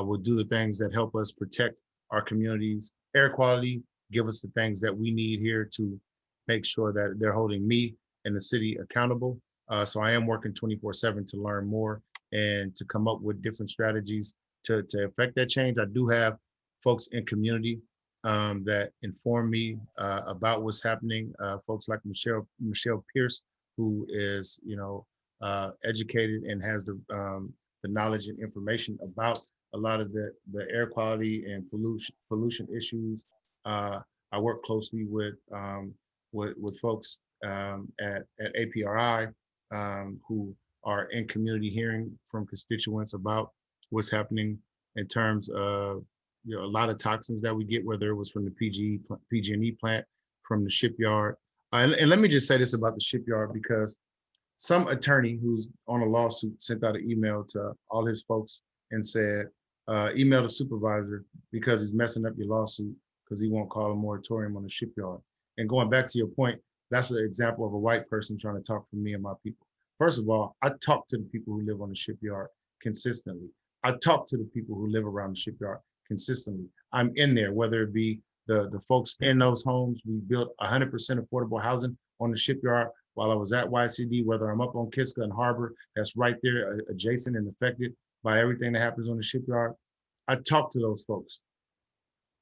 will do the things that help us protect our communities' air quality, give us the things that we need here to make sure that they're holding me and the city accountable. So I am working 24/7 to learn more and to come up with different strategies to affect that change. I do have folks in community that inform me about what's happening. Folks like Michelle Pierce, who is, you know, educated and has the knowledge and information about a lot of the air quality and pollution issues. I work closely with folks at APRI who are in community hearing from constituents about what's happening in terms of, you know, a lot of toxins that we get, whether it was from the PG&E plant, from the shipyard. And let me just say this about the shipyard, because some attorney who's on a lawsuit sent out an email to all his folks and said, email the supervisor because he's messing up your lawsuit because he won't call a moratorium on the shipyard. And going back to your point, That's an example of a white person trying to talk for me and my people. First of all, I talk to the people who live on the shipyard consistently. I talk to the people who live around the shipyard consistently. I'm in there, whether it be the folks in those homes. We built 100% affordable housing on the shipyard while I was at YCD, whether I'm up on Kiska and Harbor, that's right there adjacent and affected by everything that happens on the shipyard. I talk to those folks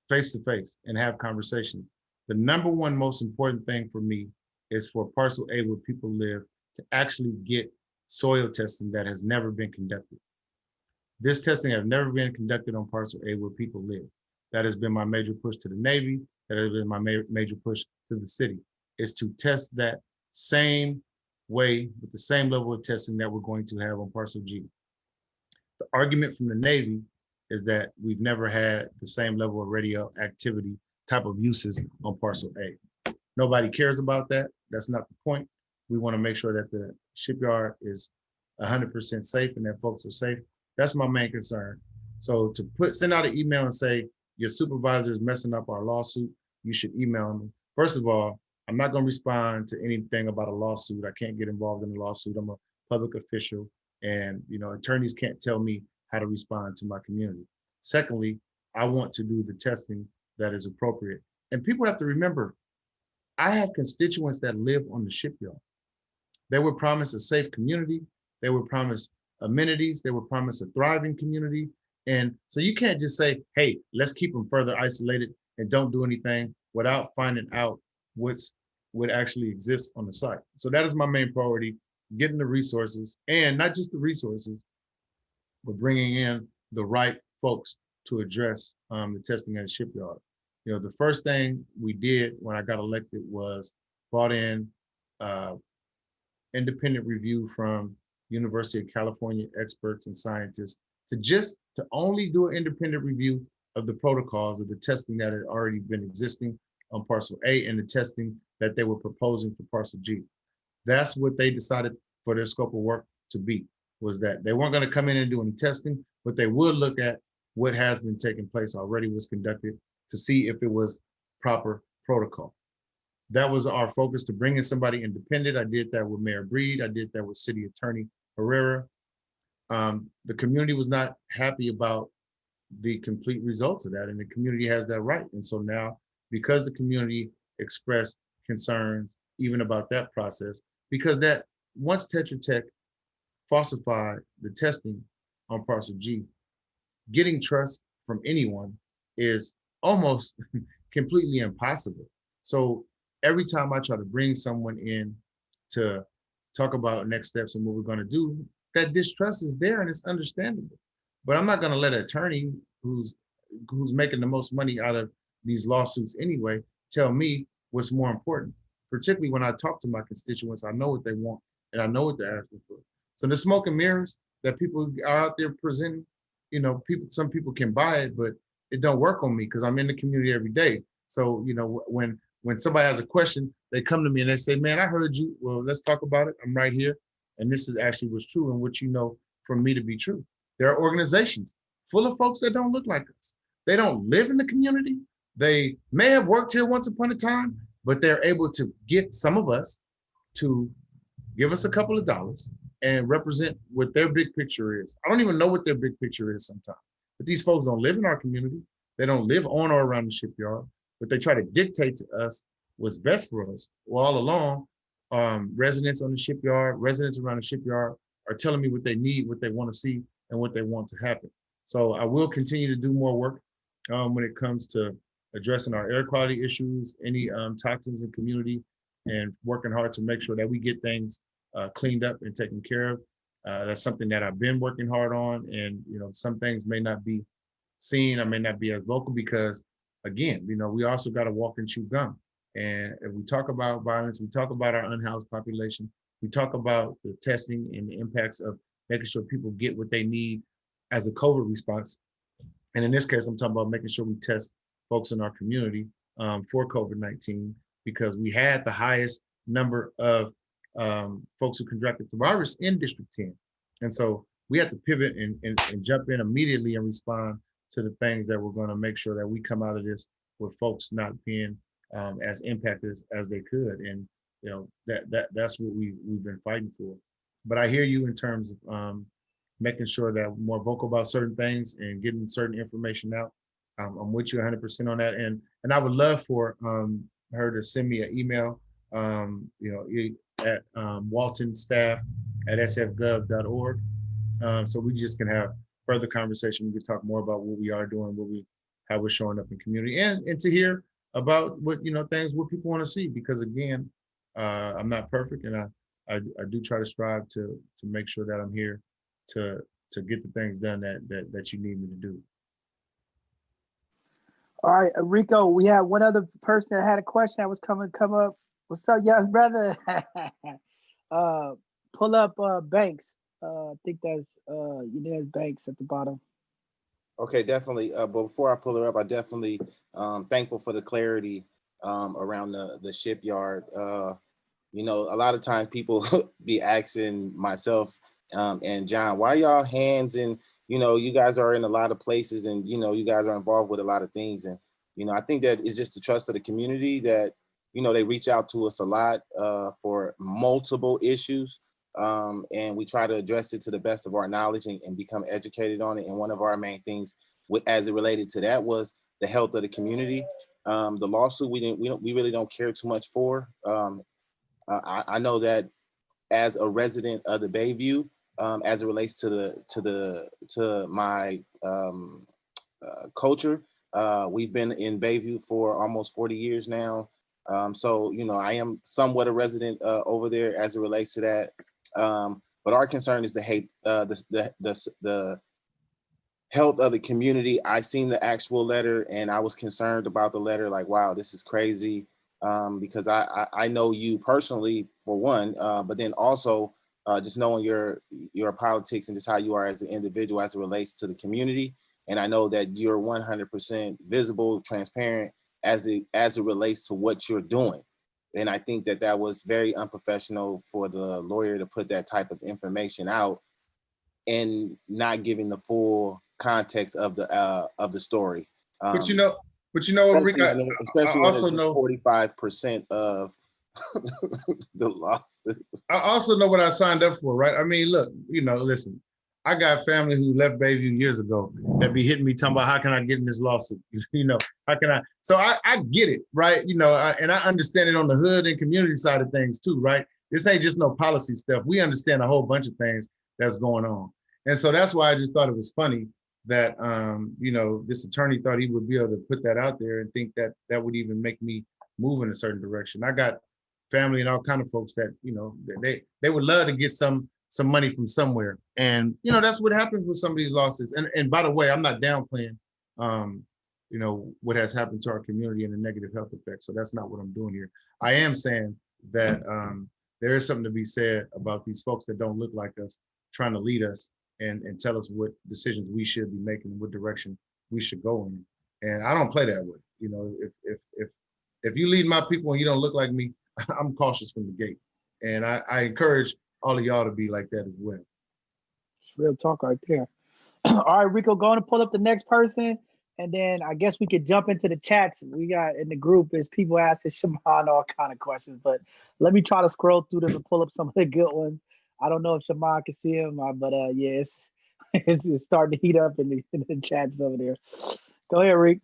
face to face and have conversations. The number one most important thing for me is for parcel A where people live to actually get soil testing that has never been conducted. This testing has never been conducted on parcel A where people live. That has been my major push to the Navy. That has been my major push to the city, is to test that same way with the same level of testing that we're going to have on parcel G. The argument from the Navy is that we've never had the same level of radioactivity type of uses on parcel A. Nobody cares about that. That's not the point. We want to make sure that the shipyard is 100% safe and that folks are safe. That's my main concern. So to send out an email and say, your supervisor is messing up our lawsuit, you should email me. First of all, I'm not going to respond to anything about a lawsuit. I can't get involved in a lawsuit. I'm a public official, and attorneys can't tell me how to respond to my community. Secondly, I want to do the testing that is appropriate. And people have to remember, I have constituents that live on the shipyard. They were promised a safe community. They were promised amenities. They were promised a thriving community. And so you can't just say, hey, let's keep them further isolated and don't do anything without finding out what actually exists on the site. So that is my main priority, getting the resources, and not just the resources, but bringing in the right folks to address the testing at the shipyard. The first thing we did when I got elected was brought in independent review from University of California experts and scientists to only do an independent review of the protocols of the testing that had already been existing on parcel A and the testing that they were proposing for parcel G. That's what they decided for their scope of work to be, was that they weren't going to come in and do any testing, but they would look at what has been taking place already, was conducted, to see if it was proper protocol. That was our focus, to bring in somebody independent. I did that with Mayor Breed. I did that with City Attorney Herrera. The community was not happy about the complete results of that, and the community has that right. And so now, because the community expressed concerns even about that process, because that once Tetra Tech falsified the testing on parcel G, getting trust from anyone is almost completely impossible. So every time I try to bring someone in to talk about next steps and what we're going to do, that distrust is there and it's understandable. But I'm not going to let an attorney who's making the most money out of these lawsuits anyway tell me what's more important. Particularly when I talk to my constituents, I know what they want and I know what they're asking for. So the smoke and mirrors that people are out there presenting, some people can buy it, but it don't work on me because I'm in the community every day. So when somebody has a question, they come to me and they say, man, I heard you. Well, let's talk about it. I'm right here. And this is actually what's true and what you know from me to be true. There are organizations full of folks that don't look like us. They don't live in the community. They may have worked here once upon a time, but they're able to get some of us to give us a couple of dollars and represent what their big picture is. I don't even know what their big picture is sometimes. But these folks don't live in our community. They don't live on or around the shipyard, but they try to dictate to us what's best for us. Well, all along, residents on the shipyard, residents around the shipyard are telling me what they need, what they want to see, and what they want to happen. So I will continue to do more work when it comes to addressing our air quality issues, any toxins in community, and working hard to make sure that we get things cleaned up and taken care of. That's something that I've been working hard on, and some things may not be seen, I may not be as vocal because, again, we also got to walk and chew gum. And if we talk about violence, we talk about our unhoused population, we talk about the testing and the impacts of making sure people get what they need as a COVID response. And in this case, I'm talking about making sure we test folks in our community for COVID-19, because we had the highest number of folks who contracted the virus in District 10. And so we had to pivot and jump in immediately and respond to the things that we're going to make sure that we come out of this with folks not being as impacted as they could. And that's what we've been fighting for. But I hear you in terms of making sure that we're more vocal about certain things and getting certain information out. I'm with you 100% on that, and I would love for her to send me an email, at waltonstaff@sfgov.org, so we just can have further conversation. We can talk more about what we are doing, how we're showing up in community, and to hear about what what people want to see. Because again, I'm not perfect, and I do try to strive to make sure that I'm here to get the things done that you need me to do. All right, Rico, we have one other person that had a question that was come up. What's up, young brother? Pull up Banks. I think that's there's Banks at the bottom. Okay, definitely. But before I pull her up, I definitely thankful for the clarity around the shipyard. A lot of times people be asking myself and John, why y'all hands in? You guys are in a lot of places, and you guys are involved with a lot of things, and I think that it's just the trust of the community that they reach out to us a lot for multiple issues, and we try to address it to the best of our knowledge and become educated on it. And one of our main things, as it related to that, was the health of the community. The lawsuit we really don't care too much for. I know that as a resident of the Bayview, as it relates to my culture, we've been in Bayview for almost 40 years now. So I am somewhat a resident over there as it relates to that. But our concern is the health of the community. I seen the actual letter, and I was concerned about the letter. Like, wow, this is crazy. Because I know you personally, for one, but then also just knowing your politics and just how you are as an individual as it relates to the community. And I know that you're 100% visible, transparent as it relates to what you're doing. And I think that was very unprofessional for the lawyer to put that type of information out and not giving the full context of the story. But you know what, Rick, especially when it's 45% of the lawsuit. I also know what I signed up for, right? I mean, look, listen, I got family who left Bayview years ago that be hitting me talking about, how can I get in this lawsuit? How can I? So I get it, right? And I understand it on the hood and community side of things too, right? This ain't just no policy stuff. We understand a whole bunch of things that's going on. And so that's why I just thought it was funny that, this attorney thought he would be able to put that out there and think that would even make me move in a certain direction. I got family and all kind of folks that, they would love to get some money from somewhere. And, that's what happens with some of these lawsuits. And by the way, I'm not downplaying, what has happened to our community and the negative health effects. So that's not what I'm doing here. I am saying that there is something to be said about these folks that don't look like us trying to lead us and tell us what decisions we should be making, what direction we should go in. And I don't play that way. If you lead my people and you don't look like me, I'm cautious from the gate. And I encourage all of y'all to be like that as well. It's real talk right there. All right, Rico, going to pull up the next person. And then I guess we could jump into the chats we got in the group. Is people asking Shamann all kind of questions, but let me try to scroll through them and pull up some of the good ones. I don't know if Shamann can see him, but yeah, it's starting to heat up in the chats over there. Go ahead, Rick.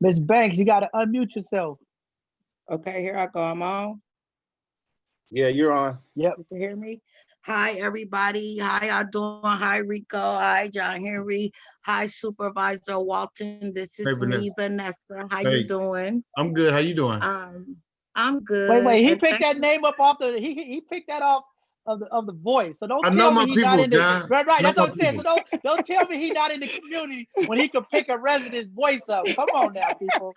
Miss Banks, you got to unmute yourself. Okay, here I go. I'm on. Yeah, you're on. Yep. You can hear me? Hi, everybody. How y'all doing? Hi, Rico. Hi, John Henry. Hi, Supervisor Walton. This is me, Vanessa. How you doing? I'm good. How you doing? I'm good. Wait. He picked that name up off the. He picked that off of the voice. So don't tell me he's not in the. John. Right. That's what I'm saying. So don't tell me he's not in the community when he could pick a resident's voice up. Come on now, people.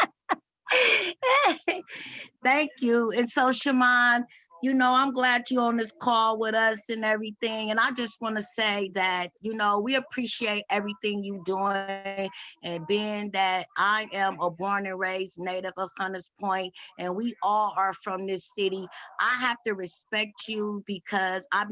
Thank you. And so, Shamann, you know, I'm glad you're on this call with us and everything. And I just want to say that, you know, we appreciate everything you doing. And being that I am a born and raised native of Hunters Point, and we all are from this city, I have to respect you because I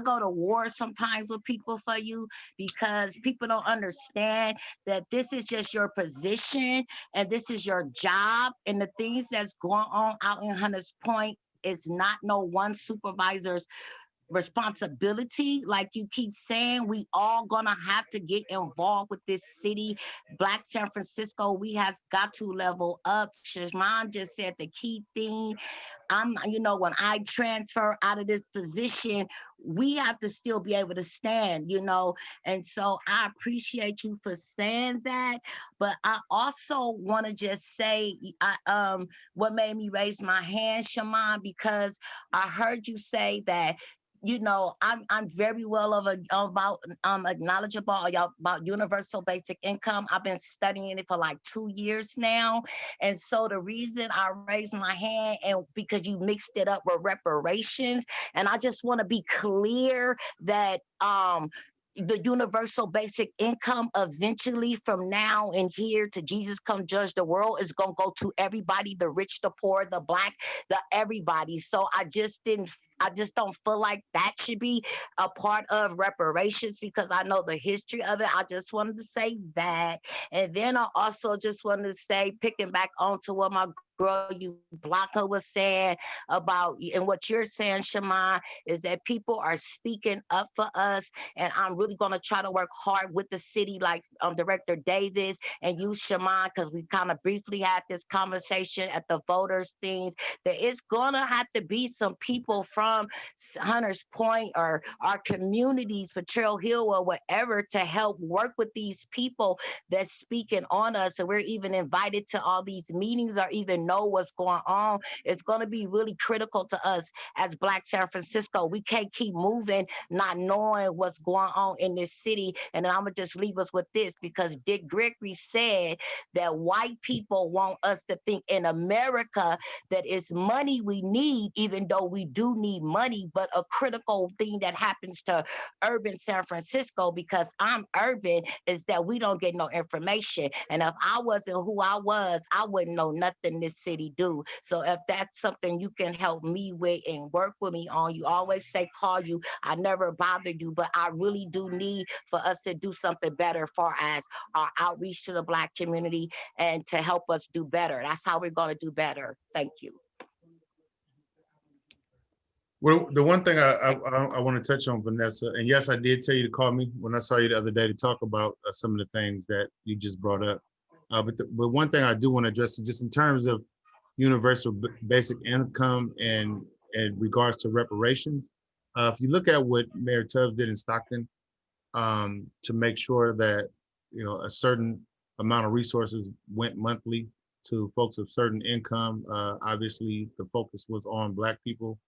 go to war sometimes with people for you because people don't understand that this is just your position and this is your job. And the things that's going on out in Hunters Point, it's not no one supervisor's responsibility. Like you keep saying, we all gonna have to get involved with this city. Black San Francisco, we has got to level up. Shamann just said the key thing. You know, when I transfer out of this position, we have to still be able to stand, you know. And so I appreciate you for saying that. But I also want to just say, what made me raise my hand, Shamann, because I heard you say that, you know, I'm very well about knowledgeable about universal basic income. I've been studying it for like 2 years now. And so the reason I raised my hand, and because you mixed it up with reparations, and I just want to be clear that the universal basic income eventually from now and here to Jesus come judge the world is going to go to everybody, the rich, the poor, the black, the everybody. So I just don't feel like that should be a part of reparations because I know the history of it. I just wanted to say that. And then I also just wanted to say, picking back onto what my girl you Blanca was saying about, and what you're saying, Shamann, is that people are speaking up for us. And I'm really going to try to work hard with the city, like Director Davis and you, Shamann, because we kind of briefly had this conversation at the voters things, that it's going to have to be some people from Hunters Point or our communities, Potrero Hill or whatever, to help work with these people that's speaking on us. And we're even invited to all these meetings or even know what's going on. It's going to be really critical to us as Black San Francisco. We can't keep moving not knowing what's going on in this city. And then I'm going to just leave us with this, because Dick Gregory said that white people want us to think in America that it's money we need, even though we do need money. But a critical thing that happens to urban San Francisco, because I'm urban, is that we don't get no information. And if I wasn't who I was, I wouldn't know nothing this city do. So if that's something you can help me with and work with me on, you always say call you. I never bother you, but I really do need for us to do something better for as our outreach to the Black community and to help us do better. That's how we're going to do better. Thank you. Well, the one thing I want to touch on, Vanessa, and yes, I did tell you to call me when I saw you the other day to talk about some of the things that you just brought up. But one thing I do want to address is just in terms of universal basic income and in regards to reparations. If you look at what Mayor Tubbs did in Stockton to make sure that, you know, a certain amount of resources went monthly to folks of certain income, obviously the focus was on Black people.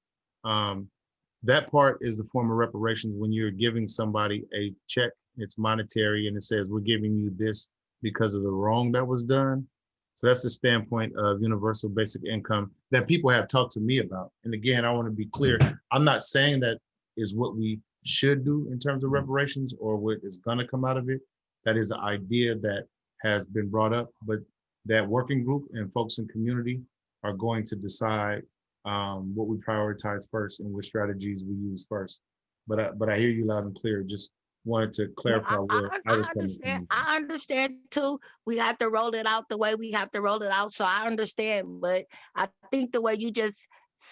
That part is the form of reparations. When you're giving somebody a check, it's monetary and it says we're giving you this because of the wrong that was done. So that's the standpoint of universal basic income that people have talked to me about. And again, I want to be clear, I'm not saying that is what we should do in terms of reparations or what is going to come out of it. That is an idea that has been brought up, but that working group and folks in community are going to decide what we prioritize first and what strategies we use first. But I hear you loud and clear. Just wanted to clarify where I was coming from. I understand too. We have to roll it out the way we have to roll it out. So I understand, but I think the way you just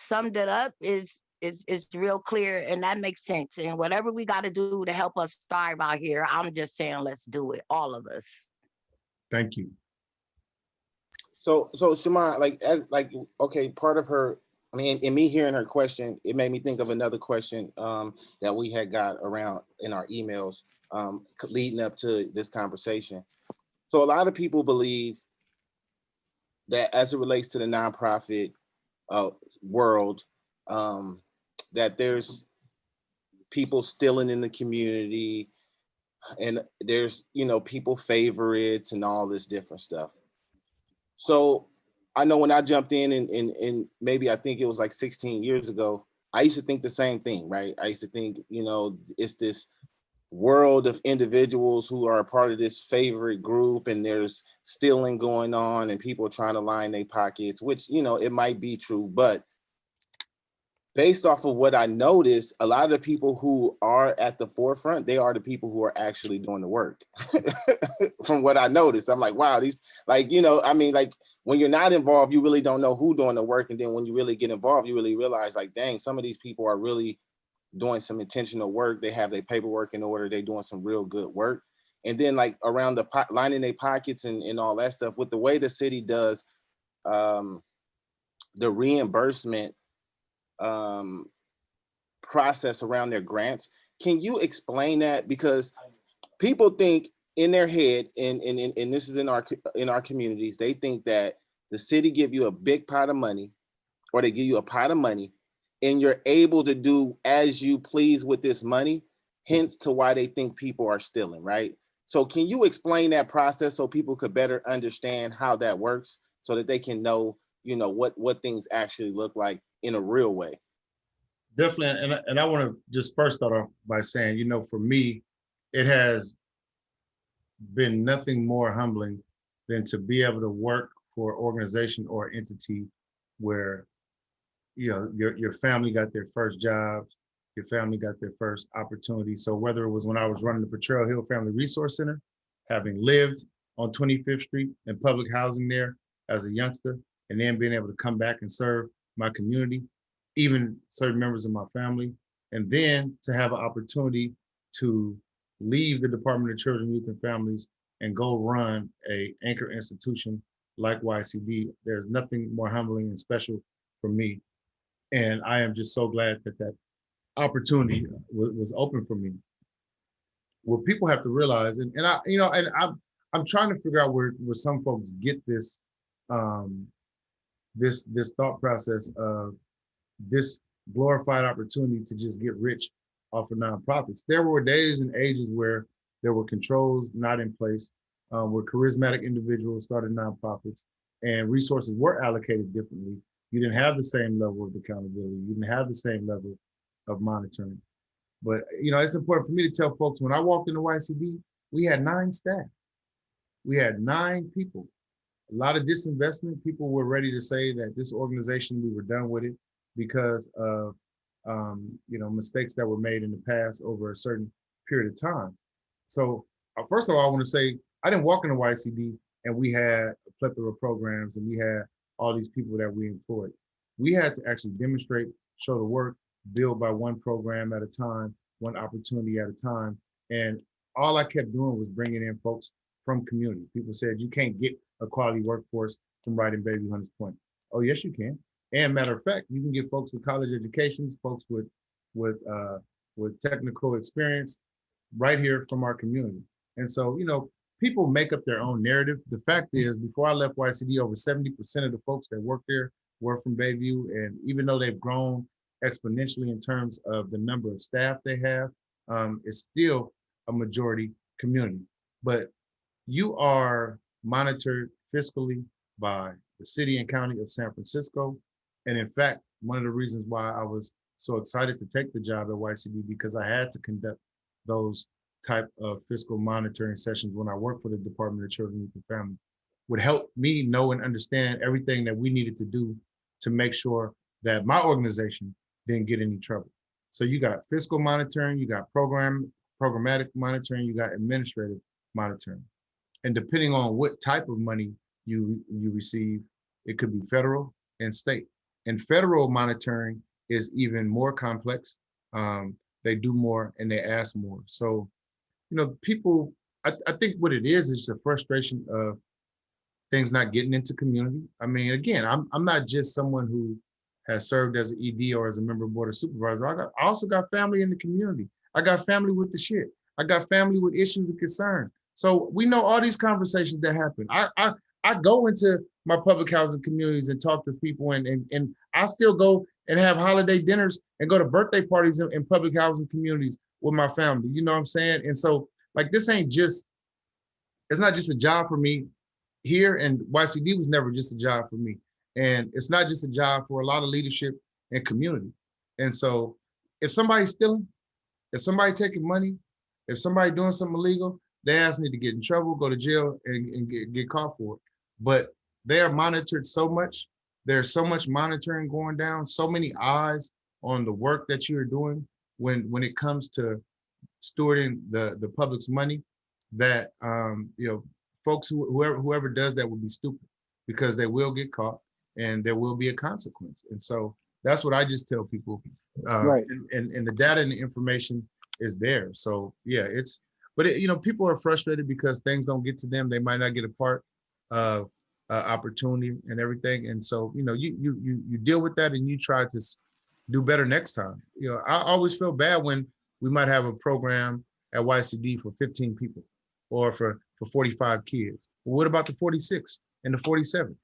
summed it up is real clear, and that makes sense. And whatever we got to do to help us thrive out here, I'm just saying let's do it, all of us. Thank you. So Shamann, okay, part of her, I mean, in me hearing her question, it made me think of another question that we had got around in our emails leading up to this conversation. So a lot of people believe that as it relates to the nonprofit world, that there's people stealing in the community and there's, you know, people favorites and all this different stuff. So I know when I jumped in and maybe I think it was like 16 years ago, I used to think the same thing, right? I used to think, it's this world of individuals who are a part of this favorite group, and there's stealing going on and people trying to line their pockets, which, it might be true, but based off of what I noticed, a lot of the people who are at the forefront, they are the people who are actually doing the work. From what I noticed, I'm like, wow, these, like, like when you're not involved, you really don't know who's doing the work. And then when you really get involved, you really realize, like, dang, some of these people are really doing some intentional work. They have their paperwork in order. They're doing some real good work. And then like around lining their pockets and all that stuff, with the way the city does the reimbursement process around their grants. Can you explain that? Because people think in their head, and this is in our communities, they think that the city give you a big pot of money, or they give you a pot of money, and you're able to do as you please with this money, hence to why they think people are stealing, right? So can you explain that process so people could better understand how that works, so that they can know, what things actually look like in a real way? Definitely, and I want to just first start off by saying, for me, it has been nothing more humbling than to be able to work for an organization or entity where, your family got their first jobs, your family got their first opportunity. So whether it was when I was running the Potrero Hill Family Resource Center, having lived on 25th Street and public housing there as a youngster, and then being able to come back and serve my community, even certain members of my family, and then to have an opportunity to leave the Department of Children, Youth, and Families and go run a anchor institution like YCD. There's nothing more humbling and special for me. And I am just so glad that that opportunity was open for me. What people have to realize, and I'm trying to figure out where some folks get this this thought process of this glorified opportunity to just get rich off of nonprofits. There were days and ages where there were controls not in place, where charismatic individuals started nonprofits and resources were allocated differently. You didn't have the same level of accountability. You didn't have the same level of monitoring. But, it's important for me to tell folks, when I walked into YCD, we had 9 staff. We had 9 people. A lot of disinvestment. People were ready to say that this organization, we were done with it because of mistakes that were made in the past over a certain period of time. So first of all, I want to say I didn't walk into YCD and we had a plethora of programs and we had all these people that we employed. We had to actually demonstrate, show the work, build by one program at a time, one opportunity at a time. And all I kept doing was bringing in folks from community. People said, you can't get a quality workforce from right in Bayview-Hunters Point. Oh, yes, you can. And matter of fact, you can get folks with college educations, folks with technical experience right here from our community. And so, people make up their own narrative. The fact is, before I left YCD, over 70% of the folks that work there were from Bayview. And even though they've grown exponentially in terms of the number of staff they have, it's still a majority community. But you are monitored fiscally by the city and county of San Francisco. And in fact, one of the reasons why I was so excited to take the job at YCD, because I had to conduct those type of fiscal monitoring sessions when I worked for the Department of Children, Youth, and Family, would help me know and understand everything that we needed to do to make sure that my organization didn't get any trouble. So you got fiscal monitoring, you got programmatic monitoring, you got administrative monitoring. And depending on what type of money you receive, it could be federal and state. And federal monitoring is even more complex. They do more and they ask more. So, people, I think what it is the frustration of things not getting into community. I mean, again, I'm not just someone who has served as an ED or as a member of board of supervisor. I also got family in the community. I got family with the shit. I got family with issues and concerns. So we know all these conversations that happen. I go into my public housing communities and talk to people, and I still go and have holiday dinners and go to birthday parties in public housing communities with my family. You know what I'm saying? And so, like, this ain't just, it's not just a job for me here, and YCD was never just a job for me. And it's not just a job for a lot of leadership and community. And so if somebody's stealing, if somebody taking money, if somebody doing something illegal, they ass need to get in trouble, go to jail, and get caught for it. But they are monitored so much. There's so much monitoring going down, so many eyes on the work that you're doing when it comes to stewarding the public's money, that folks whoever does that will be stupid, because they will get caught and there will be a consequence. And so that's what I just tell people. Right. And the data and the information is there. So yeah, people are frustrated because things don't get to them. They might not get a part of opportunity and everything. And so, you deal with that and you try to do better next time. I always feel bad when we might have a program at YCD for 15 people or for 45 kids. Well, what about the 46 and the 47?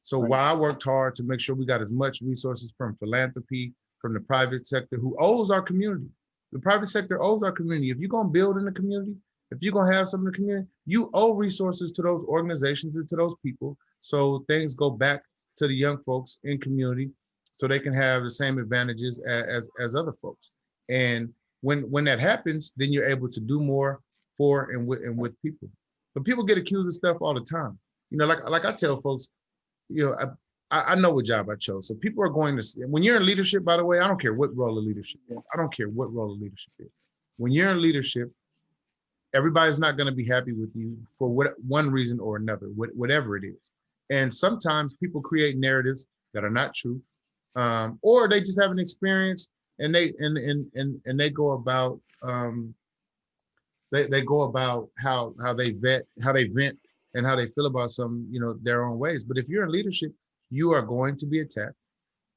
So Right. while I worked hard to make sure we got as much resources from philanthropy, from the private sector, who owes our community. The private sector owes our community. If you're going to build in the community, if you're going to have something in the community, you owe resources to those organizations and to those people, so things go back to the young folks in community so they can have the same advantages as other folks. And when that happens, then you're able to do more for and with people. But people get accused of stuff all the time. Like I tell folks, I know what job I chose. So people are going to, when you're in leadership, by the way, I don't care what role of leadership is. I don't care what role of leadership is. When you're in leadership, everybody's not going to be happy with you for one reason or another, whatever it is. And sometimes people create narratives that are not true, or they just have an experience and they go about they go about how they vent and how they feel about some their own ways. But if you're in leadership, you are going to be attacked.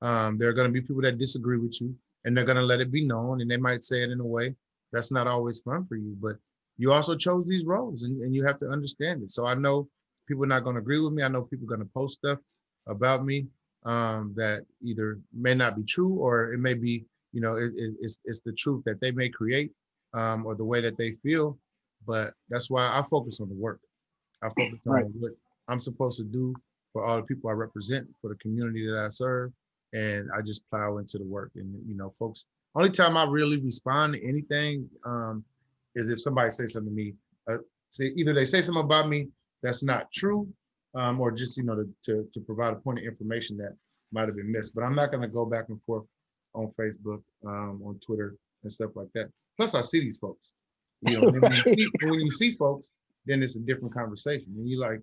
There are going to be people that disagree with you, and they're going to let it be known, and they might say it in a way that's not always fun for you. But you also chose these roles, and you have to understand it. So I know people are not going to agree with me. I know people are going to post stuff about me that either may not be true, or it may be, it's the truth that they may create, or the way that they feel. But that's why I focus on the work. I focus on Right. what I'm supposed to do for all the people I represent, for the community that I serve, and I just plow into the work. And folks, only time I really respond to anything is if somebody says something to me. Either they say something about me that's not true, or just to provide a point of information that might have been missed. But I'm not going to go back and forth on Facebook, on Twitter, and stuff like that. Plus, I see these folks. When you see folks, then it's a different conversation. And you like,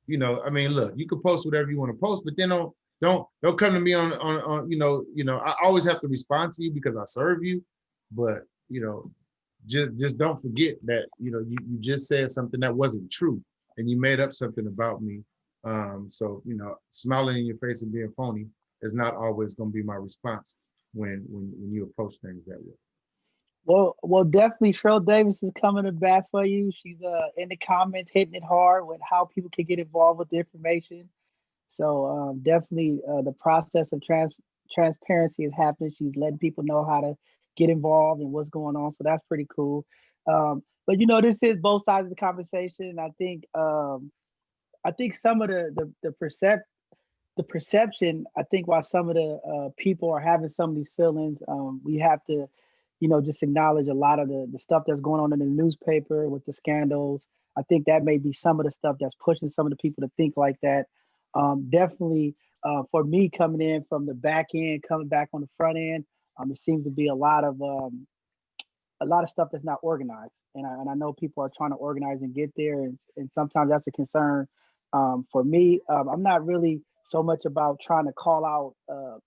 look, you can post whatever you want to post, but then don't come to me on I always have to respond to you because I serve you, but just don't forget that you just said something that wasn't true and you made up something about me. So smiling in your face and being phony is not always going to be my response when you approach things that way. Well, definitely Cheryl Davis is coming to bat for you. She's in the comments hitting it hard with how people can get involved with the information. So definitely the process of transparency is happening. She's letting people know how to get involved and what's going on. So that's pretty cool. But this is both sides of the conversation. I think some of the perception, I think why some of the people are having some of these feelings, we have to just acknowledge a lot of the stuff that's going on in the newspaper with the scandals. I think that may be some of the stuff that's pushing some of the people to think like that. Definitely for me, coming in from the back end, coming back on the front end, it seems to be a lot of stuff that's not organized. And I know people are trying to organize and get there. And sometimes that's a concern. For me, I'm not really so much about trying to call out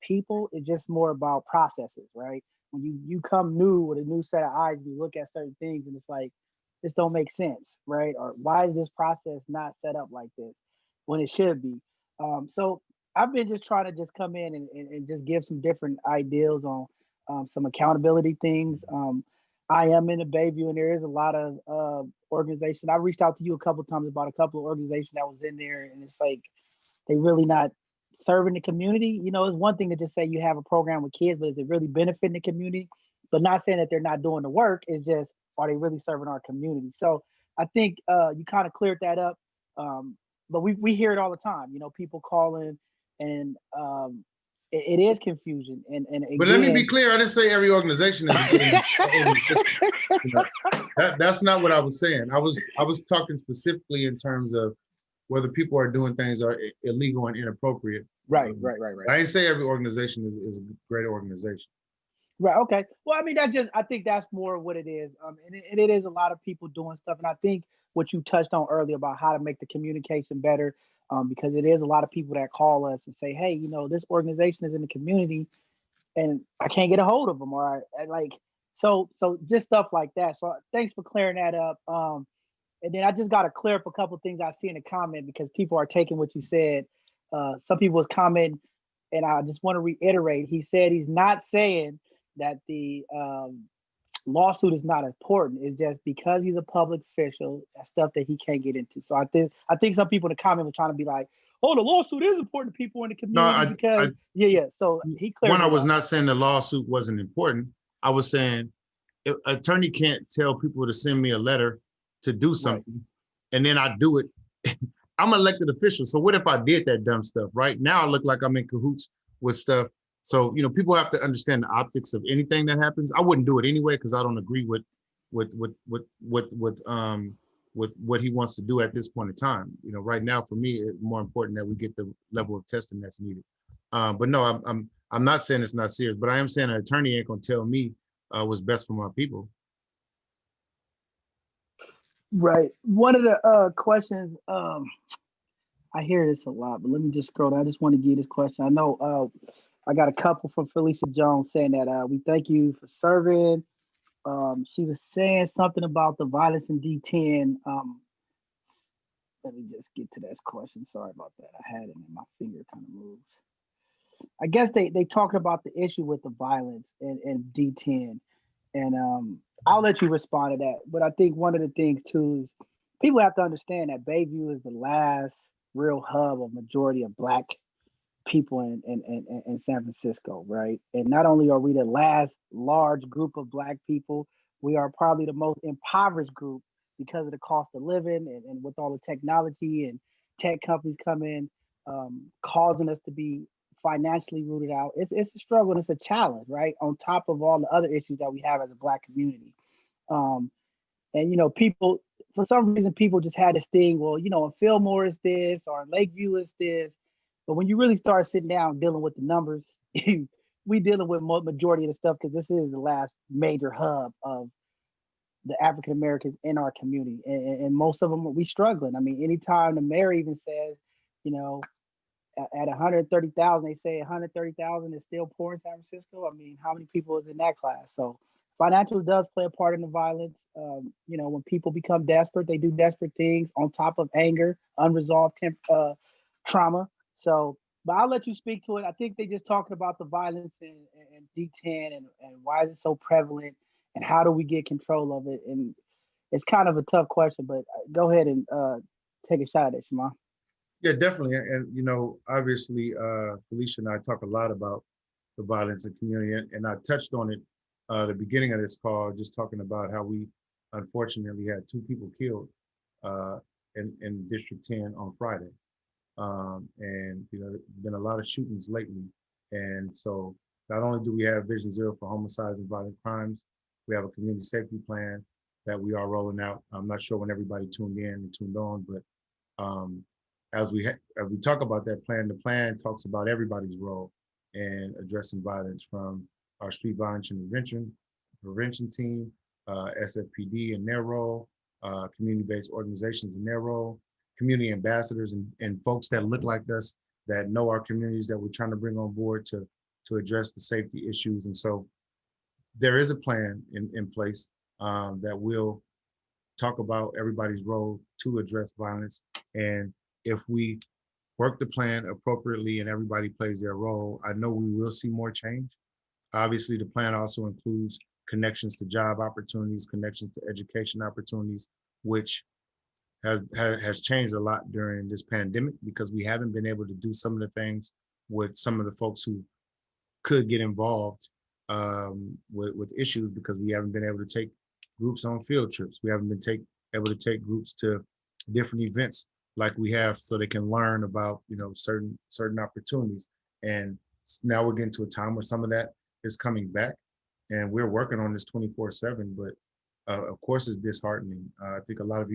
people. It's just more about processes, right? When you come new with a new set of eyes, you look at certain things and it's like, this don't make sense, right? Or why is this process not set up like this when it should be? So I've been just trying to just come in and just give some different ideas on some accountability things. I am in the Bayview, and there is a lot of organization. I reached out to you a couple of times about a couple of organizations that was in there, and it's like they really not serving the community. It's one thing to just say you have a program with kids, but is it really benefiting the community? But not saying that they're not doing the work. It's just, are they really serving our community? So I think you kind of cleared that up. But we hear it all the time, people calling and it is confusion. And But let me be again, clear, I didn't say every organization is a good organization. You know, that's not what I was saying. I was talking specifically in terms of whether people are doing things are illegal and inappropriate. right. I didn't say every organization is a great organization. Right. Okay. Well, I mean, I think that's more what it is. And it is a lot of people doing stuff. And I think what you touched on earlier about how to make the communication better, because it is a lot of people that call us and say, hey, this organization is in the community and I can't get a hold of them. Or so just stuff like that. So thanks for clearing that up. And then I just got to clear up a couple of things I see in the comment because people are taking what you said. Some people was commenting, and I just want to reiterate. He said he's not saying that the lawsuit is not important. It's just because he's a public official, that's stuff that he can't get into. So I think some people in the comment were trying to be like, "Oh, the lawsuit is important to people in the community because." So he cleared. I was not saying the lawsuit wasn't important. I was saying if attorney can't tell people to send me a letter to do something, and then I do it. I'm an elected official. So what if I did that dumb stuff? Right now I look like I'm in cahoots with stuff. So people have to understand the optics of anything that happens. I wouldn't do it anyway because I don't agree with what he wants to do at this point in time. Right now for me, it's more important that we get the level of testing that's needed. But no, I'm not saying it's not serious, but I am saying an attorney ain't gonna tell me what's best for my people. Right. One of the questions, I hear this a lot, but let me just scroll down. I just want to give this question. I know I got a couple from Felicia Jones saying that we thank you for serving. She was saying something about the violence in D10. Let me just get to this question. Sorry about that. I had it and my finger kind of moved. I guess they talked about the issue with the violence in D10. And I'll let you respond to that. But I think one of the things too is people have to understand that Bayview is the last real hub of majority of Black people in San Francisco, right? And not only are we the last large group of Black people, we are probably the most impoverished group because of the cost of living and with all the technology and tech companies come in, causing us to be financially rooted out. It's a struggle and it's a challenge, right? On top of all the other issues that we have as a Black community. And people, for some reason, people just had this thing, well, in Fillmore is this, or in Lakeview is this. But when you really start sitting down dealing with the numbers, we dealing with majority of the stuff because this is the last major hub of the African Americans in our community. And most of them, we struggling. I mean, anytime the mayor even says, at 130,000, they say 130,000 is still poor in San Francisco. I mean, how many people is in that class? So financial does play a part in the violence. When people become desperate, they do desperate things on top of anger, unresolved trauma. So, but I'll let you speak to it. I think they just talking about the violence in D10 and why is it so prevalent and how do we get control of it? And it's kind of a tough question, but go ahead and take a shot at it, Shamann. Yeah, definitely. And, obviously, Felicia and I talk a lot about the violence in the community, and I touched on it at the beginning of this call, just talking about how we unfortunately had 2 people killed in District 10 on Friday. And, there's been a lot of shootings lately. And so not only do we have Vision Zero for homicides and violent crimes, we have a community safety plan that we are rolling out. I'm not sure when everybody tuned in and tuned on, but as we talk about that plan, the plan talks about everybody's role in addressing violence, from our street violence and prevention team, SFPD in their role, community-based organizations in their role, community ambassadors and folks that look like us, that know our communities, that we're trying to bring on board to address the safety issues. And so there is a plan in place that will talk about everybody's role to address violence. And if we work the plan appropriately and everybody plays their role, I know we will see more change. Obviously, the plan also includes connections to job opportunities, connections to education opportunities, which has changed a lot during this pandemic because we haven't been able to do some of the things with some of the folks who could get involved with issues because we haven't been able to take groups on field trips. We haven't been able to take groups to different events like we have, so they can learn about, certain opportunities. And now we're getting to a time where some of that is coming back, and we're working on this 24/7. But of course, it's disheartening. I think a lot of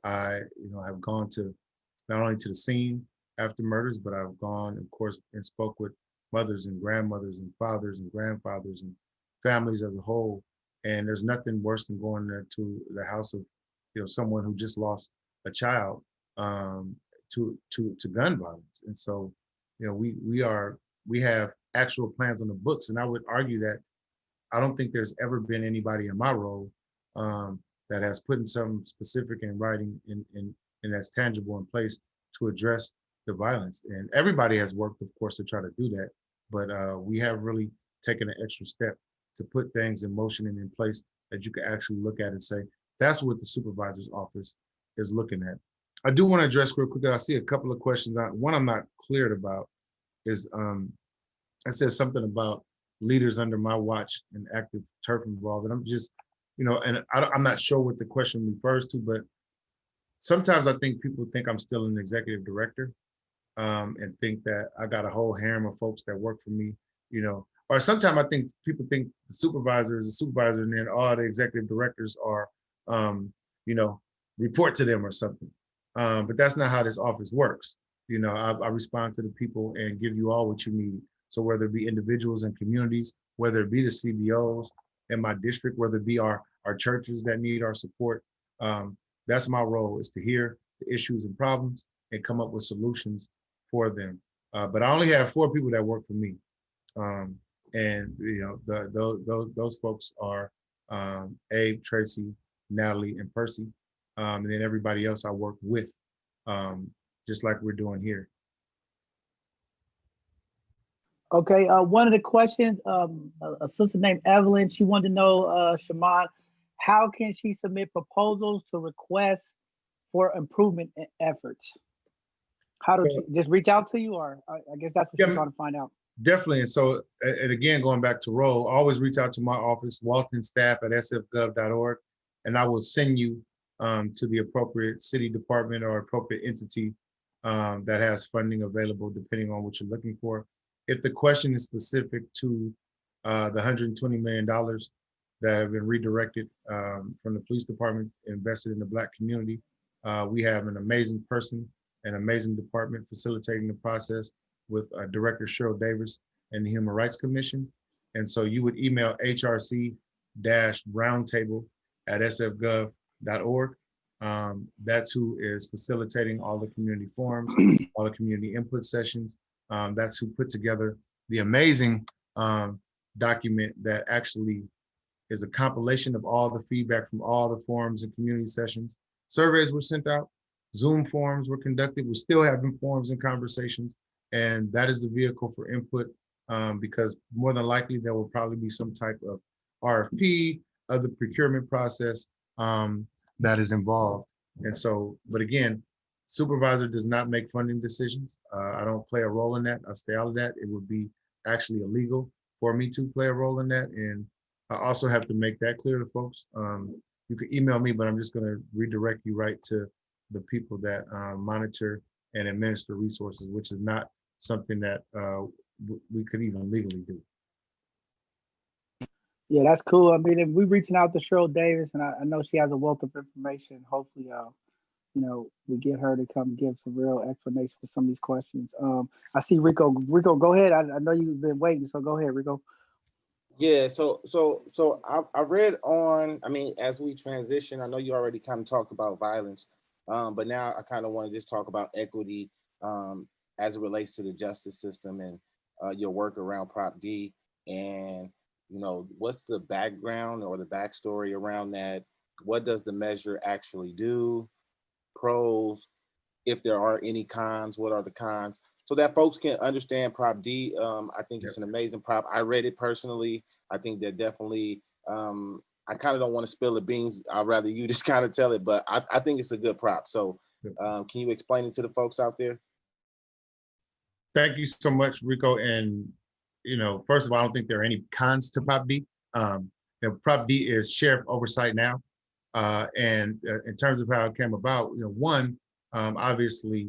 I have gone to not only to the scene after murders, but I've gone, of course, and spoke with mothers and grandmothers and fathers and grandfathers and families as a whole. And there's nothing worse than going there to the house of, someone who just lost a child to gun violence. And so, we have actual plans on the books. And I would argue that I don't think there's ever been anybody in my role that has put in something specific in writing and that's tangible in place to address the violence. And everybody has worked, of course, to try to do that. But we have really taken an extra step to put things in motion and in place that you can actually look at and say, that's what the supervisor's office is looking at. I do want to address real quick. I see a couple of questions. One I'm not cleared about is I said something about leaders under my watch and active turf involved. And I'm just, and I'm not sure what the question refers to, but sometimes I think people think I'm still an executive director and think that I got a whole harem of folks that work for me, or sometimes I think people think the supervisor is a supervisor and then all the executive directors are, report to them or something. But that's not how this office works. I respond to the people and give you all what you need. So whether it be individuals and communities, whether it be the CBOs in my district, whether it be our churches that need our support, that's my role, is to hear the issues and problems and come up with solutions for them. But I only have 4 people that work for me. And those folks are Abe, Tracy, Natalie, and Percy. And then everybody else I work with, just like we're doing here. Okay, one of the questions, a sister named Evelyn, she wanted to know, Shamann, how can she submit proposals to requests for improvement efforts? How do she just reach out to you, or I guess that's what she's trying to find out. Definitely. And so, and again, going back to role, always reach out to my office, Walton staff at sfgov.org, and I will send you to the appropriate city department or appropriate entity that has funding available, depending on what you're looking for. If the question is specific to the $120 million that have been redirected from the police department, invested in the Black community, we have an amazing person, an amazing department facilitating the process with Director Cheryl Davis and the Human Rights Commission. And so you would email hrc-roundtable@sfgov.org. That's who is facilitating all the community forums, all the community input sessions. That's who put together the amazing document that actually is a compilation of all the feedback from all the forums and community sessions. Surveys were sent out, Zoom forums were conducted. We're still having forums and conversations, and that is the vehicle for input because more than likely there will probably be some type of RFP, other procurement process that is involved. And so, but again, supervisor does not make funding decisions. I don't play a role in that. I stay out of that. It would be actually illegal for me to play a role in that. And I also have to make that clear to folks. You can email me, but I'm just going to redirect you right to the people that monitor and administer resources, which is not something that we could even legally do. Yeah, that's cool. I mean, if we're reaching out to Cheryl Davis, and I know she has a wealth of information, hopefully, we get her to come give some real explanation for some of these questions. I see Rico. Rico, go ahead. I know you've been waiting, so go ahead, Rico. Yeah, so I read on, I mean, as we transition, I know you already kind of talked about violence, but now I kind of want to just talk about equity as it relates to the justice system and your work around Prop D, and what's the background or the backstory around that? What does the measure actually do? Pros, if there are any cons, what are the cons? So that folks can understand Prop D. I think it's an amazing prop. I read it personally. I think that definitely, I kind of don't want to spill the beans. I'd rather you just kind of tell it, but I think it's a good prop. So can you explain it to the folks out there? Thank you so much, Rico. And, first of all, I don't think there are any cons to Prop D. Prop D is sheriff oversight now. And in terms of how it came about, one, Obviously,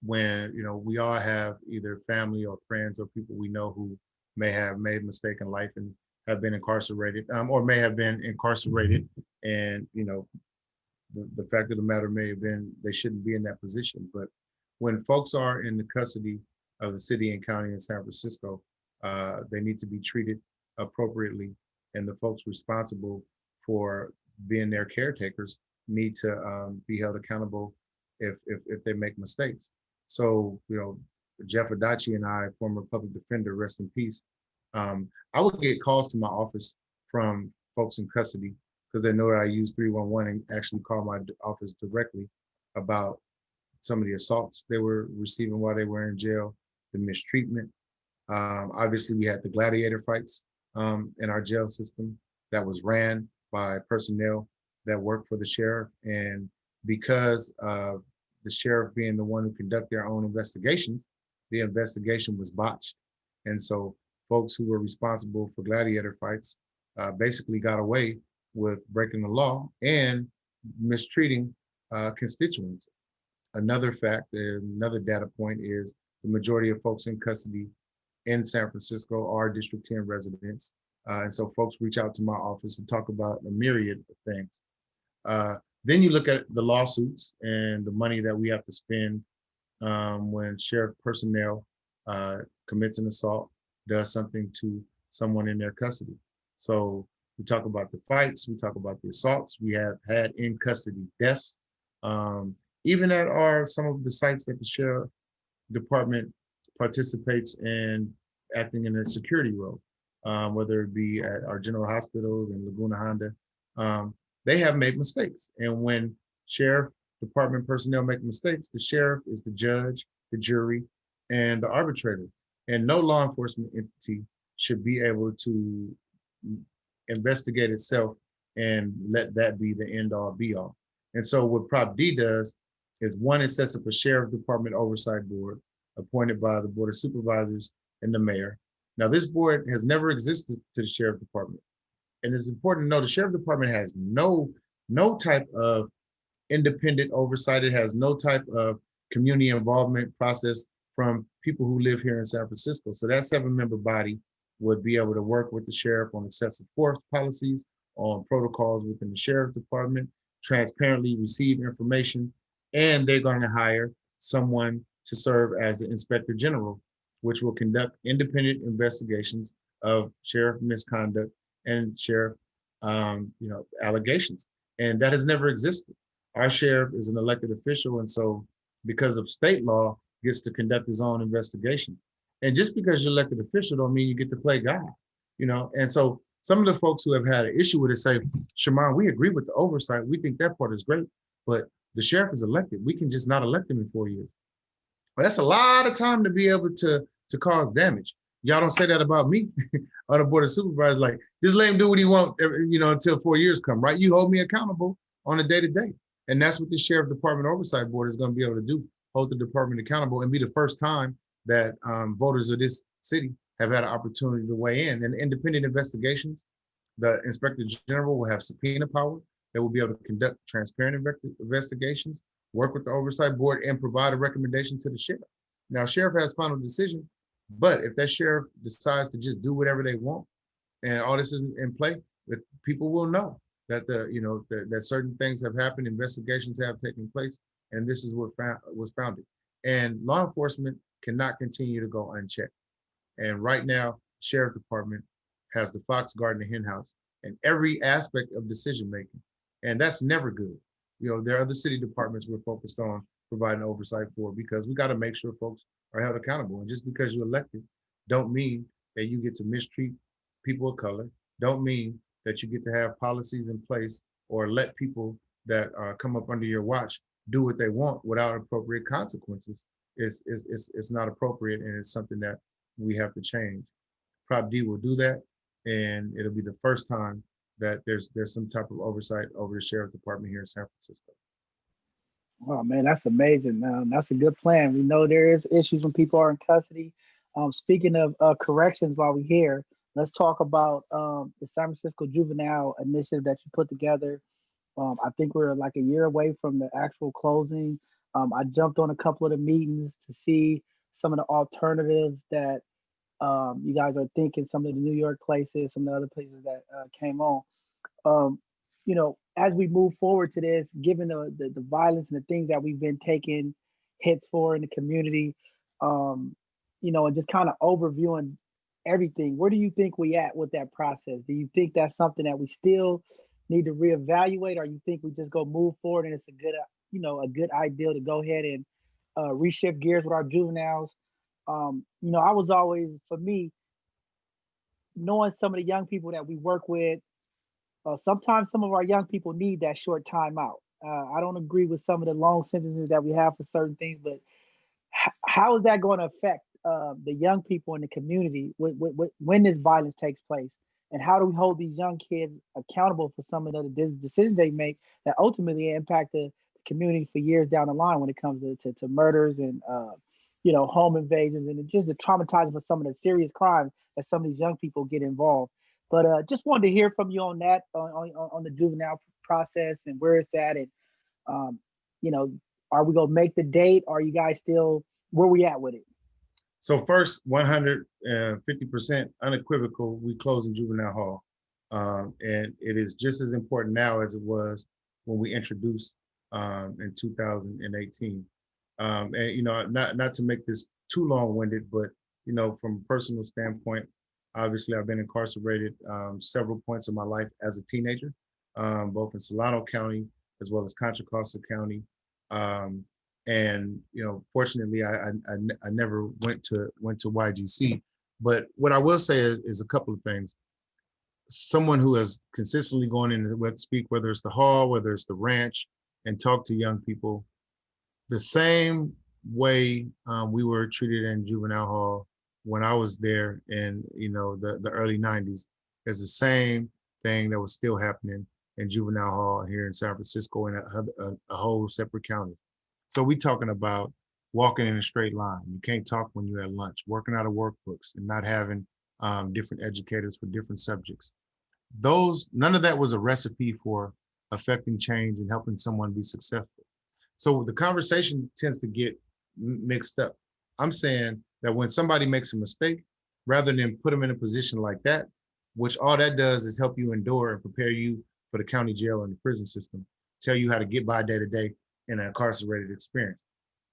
when we all have either family or friends or people we know who may have made a mistake in life and have been incarcerated, or may have been incarcerated, and the fact of the matter may have been they shouldn't be in that position. But when folks are in the custody of the city and county in San Francisco, they need to be treated appropriately, and the folks responsible for being their caretakers need to be held accountable if they make mistakes. So, Jeff Adachi and I, former public defender, rest in peace. I would get calls to my office from folks in custody because they know that I use 311 and actually call my office directly about some of the assaults they were receiving while they were in jail, the mistreatment. Obviously, we had the gladiator fights in our jail system that was ran by personnel that worked for the sheriff. And because of the sheriff being the one who conduct their own investigations, the investigation was botched. And so folks who were responsible for gladiator fights basically got away with breaking the law and mistreating constituents. Another fact, another data point is the majority of folks in custody in San Francisco are District 10 residents. And so folks reach out to my office and talk about a myriad of things. Then you look at the lawsuits and the money that we have to spend when sheriff personnel commits an assault, does something to someone in their custody. So we talk about the fights, we talk about the assaults, we have had in custody deaths, even at some of the sites that the sheriff department participates in acting in a security role, whether it be at our general hospitals in Laguna Honda. They have made mistakes. And when sheriff department personnel make mistakes, the sheriff is the judge, the jury, and the arbitrator. And no law enforcement entity should be able to investigate itself and let that be the end all be all. And so what Prop D does is, one, it sets up a sheriff department oversight board appointed by the Board of Supervisors and the mayor. Now, this board has never existed to the sheriff department. And it's important to know the sheriff department has no type of independent oversight. It has no type of community involvement process from people who live here in San Francisco. So that 7-member body would be able to work with the sheriff on excessive force policies, on protocols within the sheriff department, transparently receive information, and they're going to hire someone to serve as the inspector general, which will conduct independent investigations of sheriff misconduct and sheriff allegations. And that has never existed. Our sheriff is an elected official, and so because of state law, gets to conduct his own investigations. And just because you're elected official don't mean you get to play God, And so some of the folks who have had an issue with it say, Shamann, we agree with the oversight. We think that part is great, but the sheriff is elected. We can just not elect him in 4 years. Well, that's a lot of time to be able to cause damage. Y'all don't say that about me on the Board of Supervisors. Like, just let him do what he wants, until 4 years come, right? You hold me accountable on a day-to-day. And that's what the Sheriff Department Oversight Board is going to be able to do, hold the department accountable and be the first time that voters of this city have had an opportunity to weigh in. And independent investigations, the Inspector General will have subpoena power. They will be able to conduct transparent investigations, work with the Oversight Board, and provide a recommendation to the sheriff. Now, sheriff has final decision, but if that sheriff decides to just do whatever they want and all this isn't in play, that people will know that that certain things have happened, investigations have taken place, and this is what was founded. And law enforcement cannot continue to go unchecked. And right now, sheriff department has the fox guarding the hen house in every aspect of decision making, and that's never good. There are other city departments we're focused on providing oversight for, because we got to make sure folks are held accountable. And just because you're elected don't mean that you get to mistreat people of color, don't mean that you get to have policies in place or let people that come up under your watch do what they want without appropriate consequences. It's not appropriate, and it's something that we have to change. Prop D will do that, and it'll be the first time that there's some type of oversight over the sheriff department here in San Francisco. Oh man, that's amazing. That's a good plan. We know there is issues when people are in custody. Speaking of corrections, while we're here, let's talk about the San Francisco Juvenile Initiative that you put together. I think we're like a year away from the actual closing I jumped on a couple of the meetings to see some of the alternatives that you guys are thinking, some of the New York places, some of the other places that came on. Um, as we move forward to this, given the violence and the things that we've been taking hits for in the community, and just kind of overviewing everything, where do you think we at with that process? Do you think that's something that we still need to reevaluate, or you think we just go move forward and it's a good idea to go ahead and reshift gears with our juveniles? I was always, for me, knowing some of the young people that we work with, sometimes some of our young people need that short time out. I don't agree with some of the long sentences that we have for certain things, but how is that going to affect the young people in the community when this violence takes place? And how do we hold these young kids accountable for some of the decisions they make that ultimately impact the community for years down the line when it comes to murders and home invasions and just the traumatizing for some of the serious crimes that some of these young people get involved. But just wanted to hear from you on that, on the juvenile process and where it's at, and um, you know, are we gonna make the date? Are you guys still where we at with it? So first, 150% unequivocal, we closing juvenile hall. And it is just as important now as it was when we introduced in 2018. Not to make this too long-winded, but from a personal standpoint, obviously I've been incarcerated several points in my life as a teenager, both in Solano County as well as Contra Costa County. And fortunately, I never went to YGC. But what I will say is a couple of things. Someone who has consistently gone in and speak, whether it's the hall, whether it's the ranch, and talk to young people, the same way we were treated in juvenile hall when I was there in the early 90s is the same thing that was still happening in juvenile hall here in San Francisco in a whole separate county. So we talking about walking in a straight line. You can't talk when you're at lunch, working out of workbooks and not having different educators for different subjects. None of that was a recipe for affecting change and helping someone be successful. So the conversation tends to get mixed up. I'm saying that when somebody makes a mistake, rather than put them in a position like that, which all that does is help you endure and prepare you for the county jail and the prison system, tell you how to get by day to day in an incarcerated experience.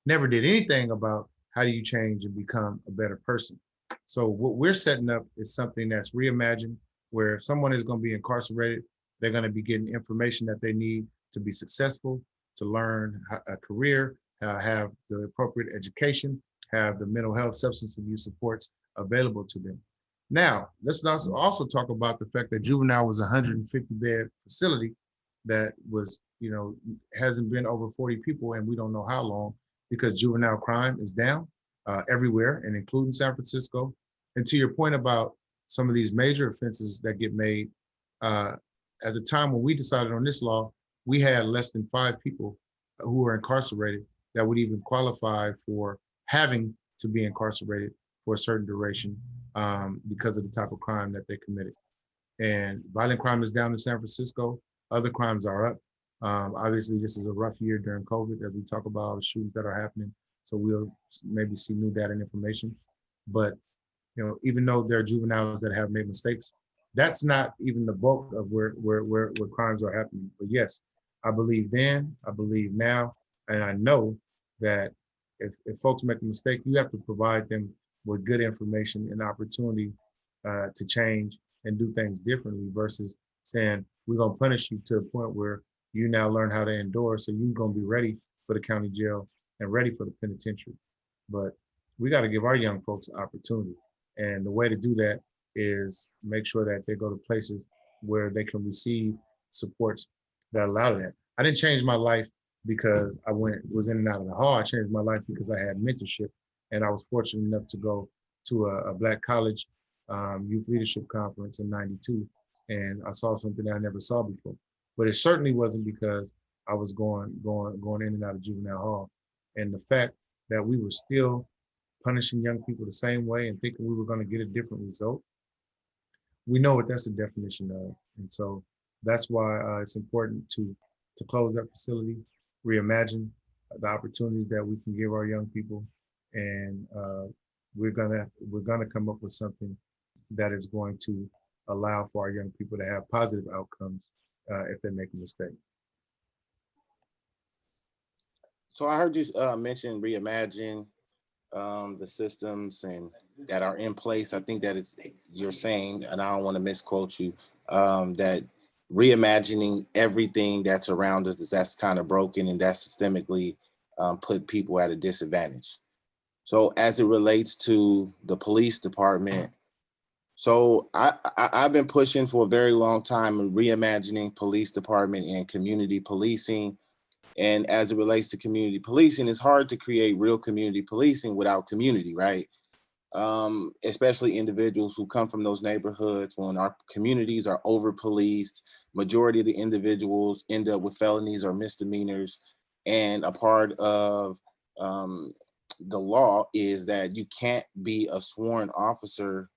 Never did anything about how do you change and become a better person. So what we're setting up is something that's reimagined, where if someone is going to be incarcerated, they're going to be getting information that they need to be successful, to learn a career, have the appropriate education, have the mental health, substance abuse supports available to them. Now, let's also talk about the fact that juvenile was a 150-bed facility that was, hasn't been over 40 people, and we don't know how long, because juvenile crime is down everywhere, and including San Francisco. And to your point about some of these major offenses that get made, at the time when we decided on this law, we had less than 5 people who were incarcerated that would even qualify for having to be incarcerated for a certain duration because of the type of crime that they committed. And violent crime is down in San Francisco. Other crimes are up. Obviously, this is a rough year during COVID as we talk about all the shootings that are happening. So we'll maybe see new data and information. But even though there are juveniles that have made mistakes, that's not even the bulk of where crimes are happening. But yes, I believe then, I believe now, and I know that if folks make a mistake, you have to provide them with good information and opportunity to change and do things differently versus saying, we're going to punish you to a point where you now learn how to endure, so you're going to be ready for the county jail and ready for the penitentiary. But we got to give our young folks an opportunity. And the way to do that is make sure that they go to places where they can receive supports that allow that. I didn't change my life because I was in and out of the hall. I changed my life because I had mentorship, and I was fortunate enough to go to a Black college youth leadership conference in '92, and I saw something that I never saw before. But it certainly wasn't because I was going in and out of juvenile hall. And the fact that we were still punishing young people the same way and thinking we were going to get a different result, we know what that's a definition of. And so that's why it's important to close that facility, reimagine, the opportunities that we can give our young people, and we're gonna come up with something that is going to allow for our young people to have positive outcomes if they make a mistake. So I heard you mention reimagine the systems and that are in place. I think that it's you're saying, and I don't want to misquote you, that reimagining everything that's around us that's kind of broken and that's systemically put people at a disadvantage. So as it relates to the police department, so I've been pushing for a very long time in reimagining police department and community policing. And as it relates to community policing, it's hard to create real community policing without community, right? Especially individuals who come from those neighborhoods. When our communities are over policed, majority of the individuals end up with felonies or misdemeanors. And a part of the law is that you can't be a sworn officer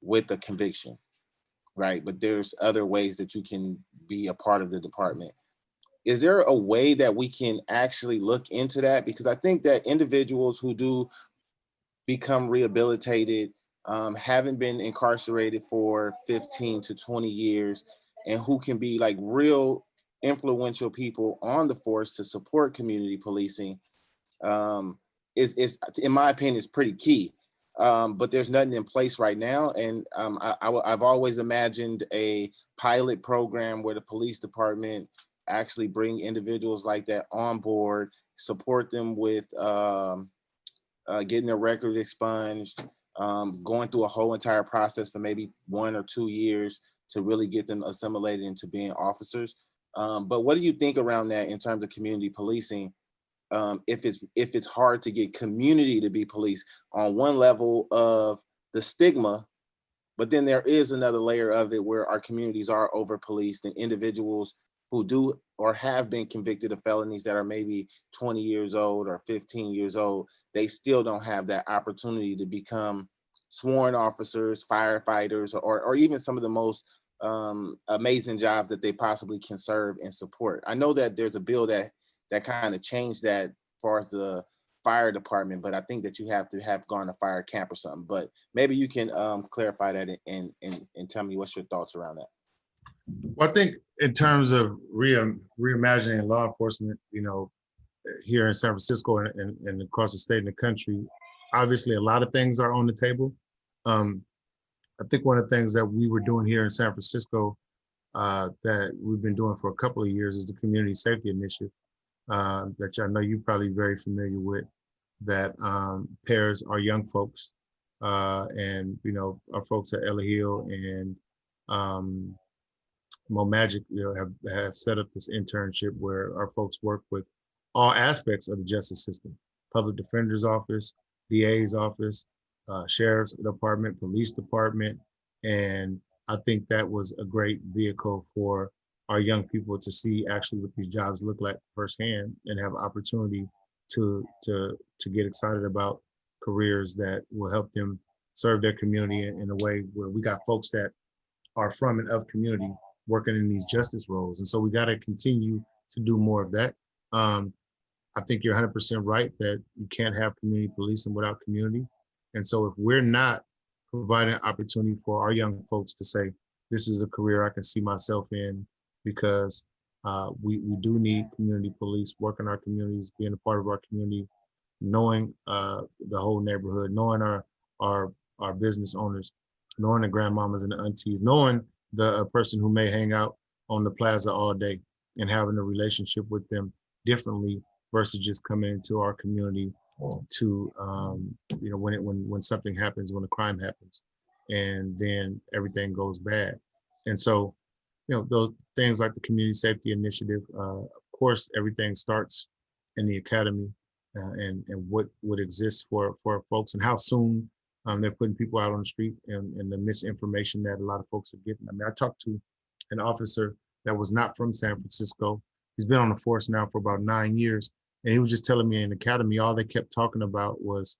with a conviction, right? But there's other ways that you can be a part of the department. Is there a way that we can actually look into that? Because I think that individuals who do become rehabilitated, haven't been incarcerated for 15 to 20 years, and who can be like real influential people on the force to support community policing, is in my opinion, is pretty key. But there's nothing in place right now. And I've always imagined a pilot program where the police department actually bring individuals like that on board, support them with getting their records expunged, going through a whole entire process for maybe 1 or 2 years to really get them assimilated into being officers. But what do you think around that in terms of community policing? If it's hard to get community to be police on one level of the stigma, but then there is another layer of it where our communities are over policed and individuals who do or have been convicted of felonies that are maybe 20 years old or 15 years old, they still don't have that opportunity to become sworn officers, firefighters, or even some of the most amazing jobs that they possibly can serve and support. I know that there's a bill that kind of changed that as far as the fire department, but I think that you have to have gone to fire camp or something. But maybe you can clarify that and tell me what's your thoughts around that. Well, I think in terms of reimagining law enforcement, here in San Francisco and across the state and the country, obviously a lot of things are on the table. I think one of the things that we were doing here in San Francisco that we've been doing for a couple of years is the Community Safety Initiative that I know you're probably very familiar with, that pairs our young folks and our folks at Ella Hill and Mo Magic, have set up this internship where our folks work with all aspects of the justice system: public defender's office, DA's office, sheriff's department, police department. And I think that was a great vehicle for our young people to see actually what these jobs look like firsthand and have opportunity to get excited about careers that will help them serve their community in a way where we got folks that are from and of community working in these justice roles. And so we got to continue to do more of that. I think you're 100% right that you can't have community policing without community. And so if we're not providing opportunity for our young folks to say, this is a career I can see myself in, because we do need community police, work in our communities, being a part of our community, knowing the whole neighborhood, knowing our business owners, knowing the grandmamas and the aunties, knowing the person who may hang out on the plaza all day, and having a relationship with them differently versus just coming into our community to when something happens, when a crime happens, and then everything goes bad. And so those things like the Community Safety Initiative, of course, everything starts in the academy and what exists for folks, and how soon they're putting people out on the street, and the misinformation that a lot of folks are getting. I mean, I talked to an officer that was not from San Francisco. He's been on the force now for about 9 years. And he was just telling me in the academy, all they kept talking about was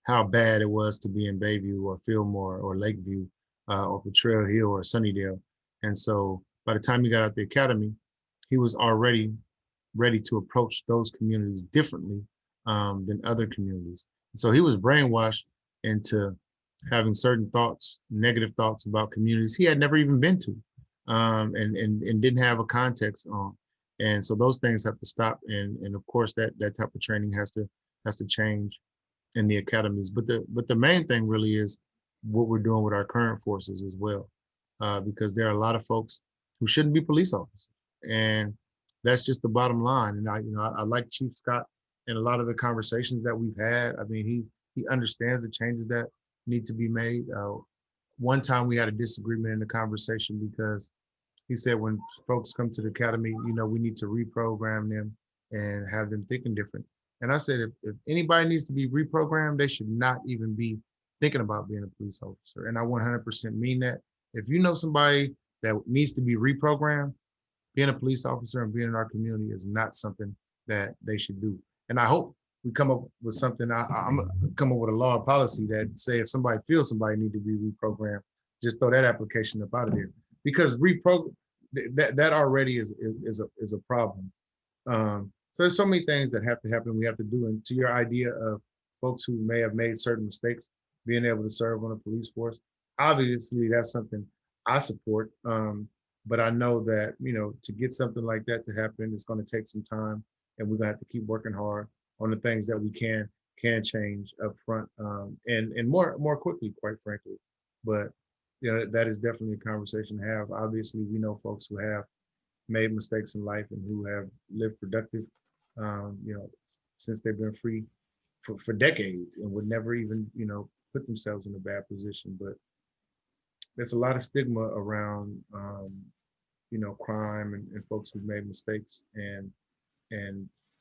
how bad it was to be in Bayview or Fillmore or Lakeview or Potrero Hill or Sunnydale. And so by the time he got out the academy, he was already ready to approach those communities differently than other communities. So he was brainwashed into having certain thoughts, negative thoughts about communities he had never even been to, and didn't have a context on. And so those things have to stop. And of course that type of training has to change in the academies. But the main thing really is what we're doing with our current forces as well, because there are a lot of folks who shouldn't be police officers, and that's just the bottom line. And I like Chief Scott and a lot of the conversations that we've had. I mean, he understands the changes that need to be made. One time we had a disagreement in the conversation because he said when folks come to the academy, we need to reprogram them and have them thinking different. And I said, if anybody needs to be reprogrammed, they should not even be thinking about being a police officer. And I 100% mean that. If you know somebody that needs to be reprogrammed, being a police officer and being in our community is not something that they should do. And I hope we come up with something. I'm gonna come up with a law or policy that say if somebody feels somebody need to be reprogrammed, just throw that application up out of there, because that already is a problem. So there's so many things that have to happen. We have to do. And to your idea of folks who may have made certain mistakes, being able to serve on a police force, obviously that's something I support. But I know that, to get something like that to happen, it's going to take some time, and we're going to have to keep working hard on the things that we can change up front, and more quickly, quite frankly. But that is definitely a conversation to have. Obviously, we know folks who have made mistakes in life and who have lived productive, since they've been free for decades, and would never even, put themselves in a bad position. But there's a lot of stigma around, crime and folks who've made mistakes, and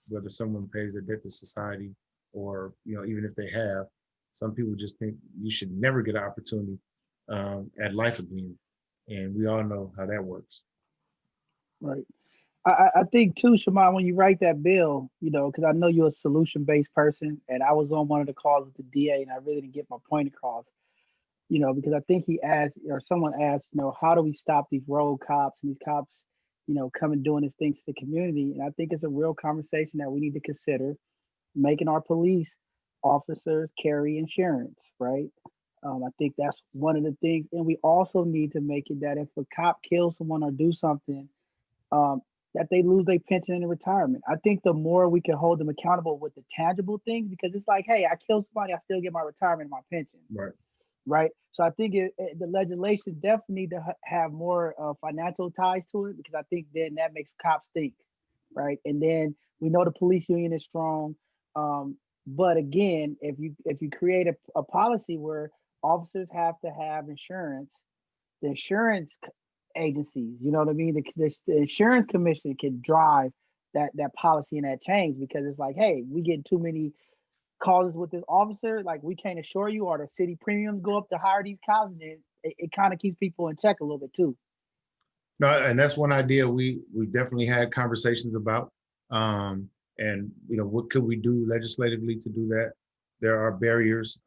whether someone pays their debt to society or, even if they have, some people just think you should never get an opportunity at life again. And we all know how that works. Right. I think too, Shamann, when you write that bill, because I know you're a solution-based person, and I was on one of the calls with the DA, and I really didn't get my point across, because I think he asked, or someone asked, how do we stop these road cops and these cops, coming doing these things to the community? And I think it's a real conversation that we need to consider, making our police officers carry insurance, right? I think that's one of the things. And we also need to make it that if a cop kills someone or do something, that they lose their pension and retirement. I think the more we can hold them accountable with the tangible things, because it's like, hey, I killed somebody, I still get my retirement and my pension. Right. So I think the legislation definitely need to have more financial ties to it, because I think then that makes cops think, right? And then we know the police union is strong, but again, if you create a policy where officers have to have insurance, the insurance agencies, you know what I mean? The insurance commission can drive that policy and that change, because it's like, hey, we get too many causes with this officer, like we can't assure you, or the city premiums go up to hire these cops, and it kind of keeps people in check a little bit too. No, and that's one idea we definitely had conversations about. And what could we do legislatively to do that? There are barriers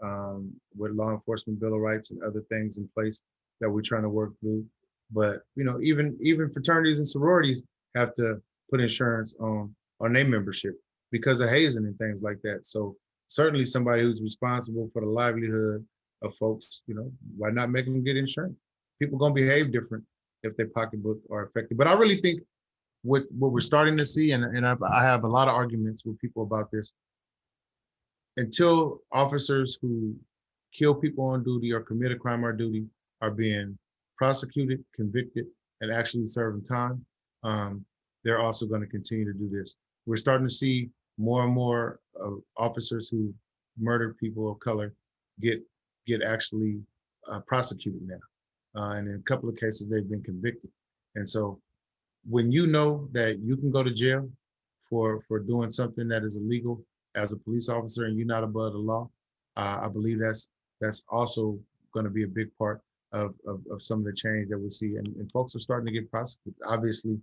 with law enforcement bill of rights and other things in place that we're trying to work through. But even fraternities and sororities have to put insurance on their membership because of hazing and things like that. So certainly somebody who's responsible for the livelihood of folks, why not make them get insurance? People gonna behave different if their pocketbook are affected. But I really think what we're starting to see, and I have a lot of arguments with people about this, until officers who kill people on duty or commit a crime on duty are being prosecuted, convicted, and actually serving time, they're also going to continue to do this. We're starting to see more and more officers who murdered people of color get actually prosecuted now. And in a couple of cases, they've been convicted. And so when you know that you can go to jail for doing something that is illegal as a police officer and you're not above the law, I believe that's also going to be a big part of some of the change that we see. And folks are starting to get prosecuted. Obviously,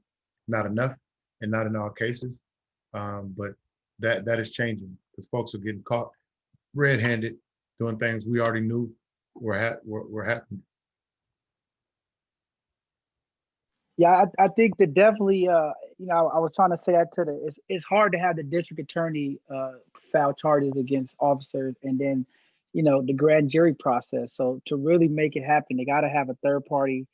not enough and not in all cases, but that is changing because folks are getting caught red-handed doing things we already knew were happening. Yeah, I think that definitely, I was trying to say that it's hard to have the district attorney file charges against officers and then, the grand jury process. So to really make it happen, they got to have a third party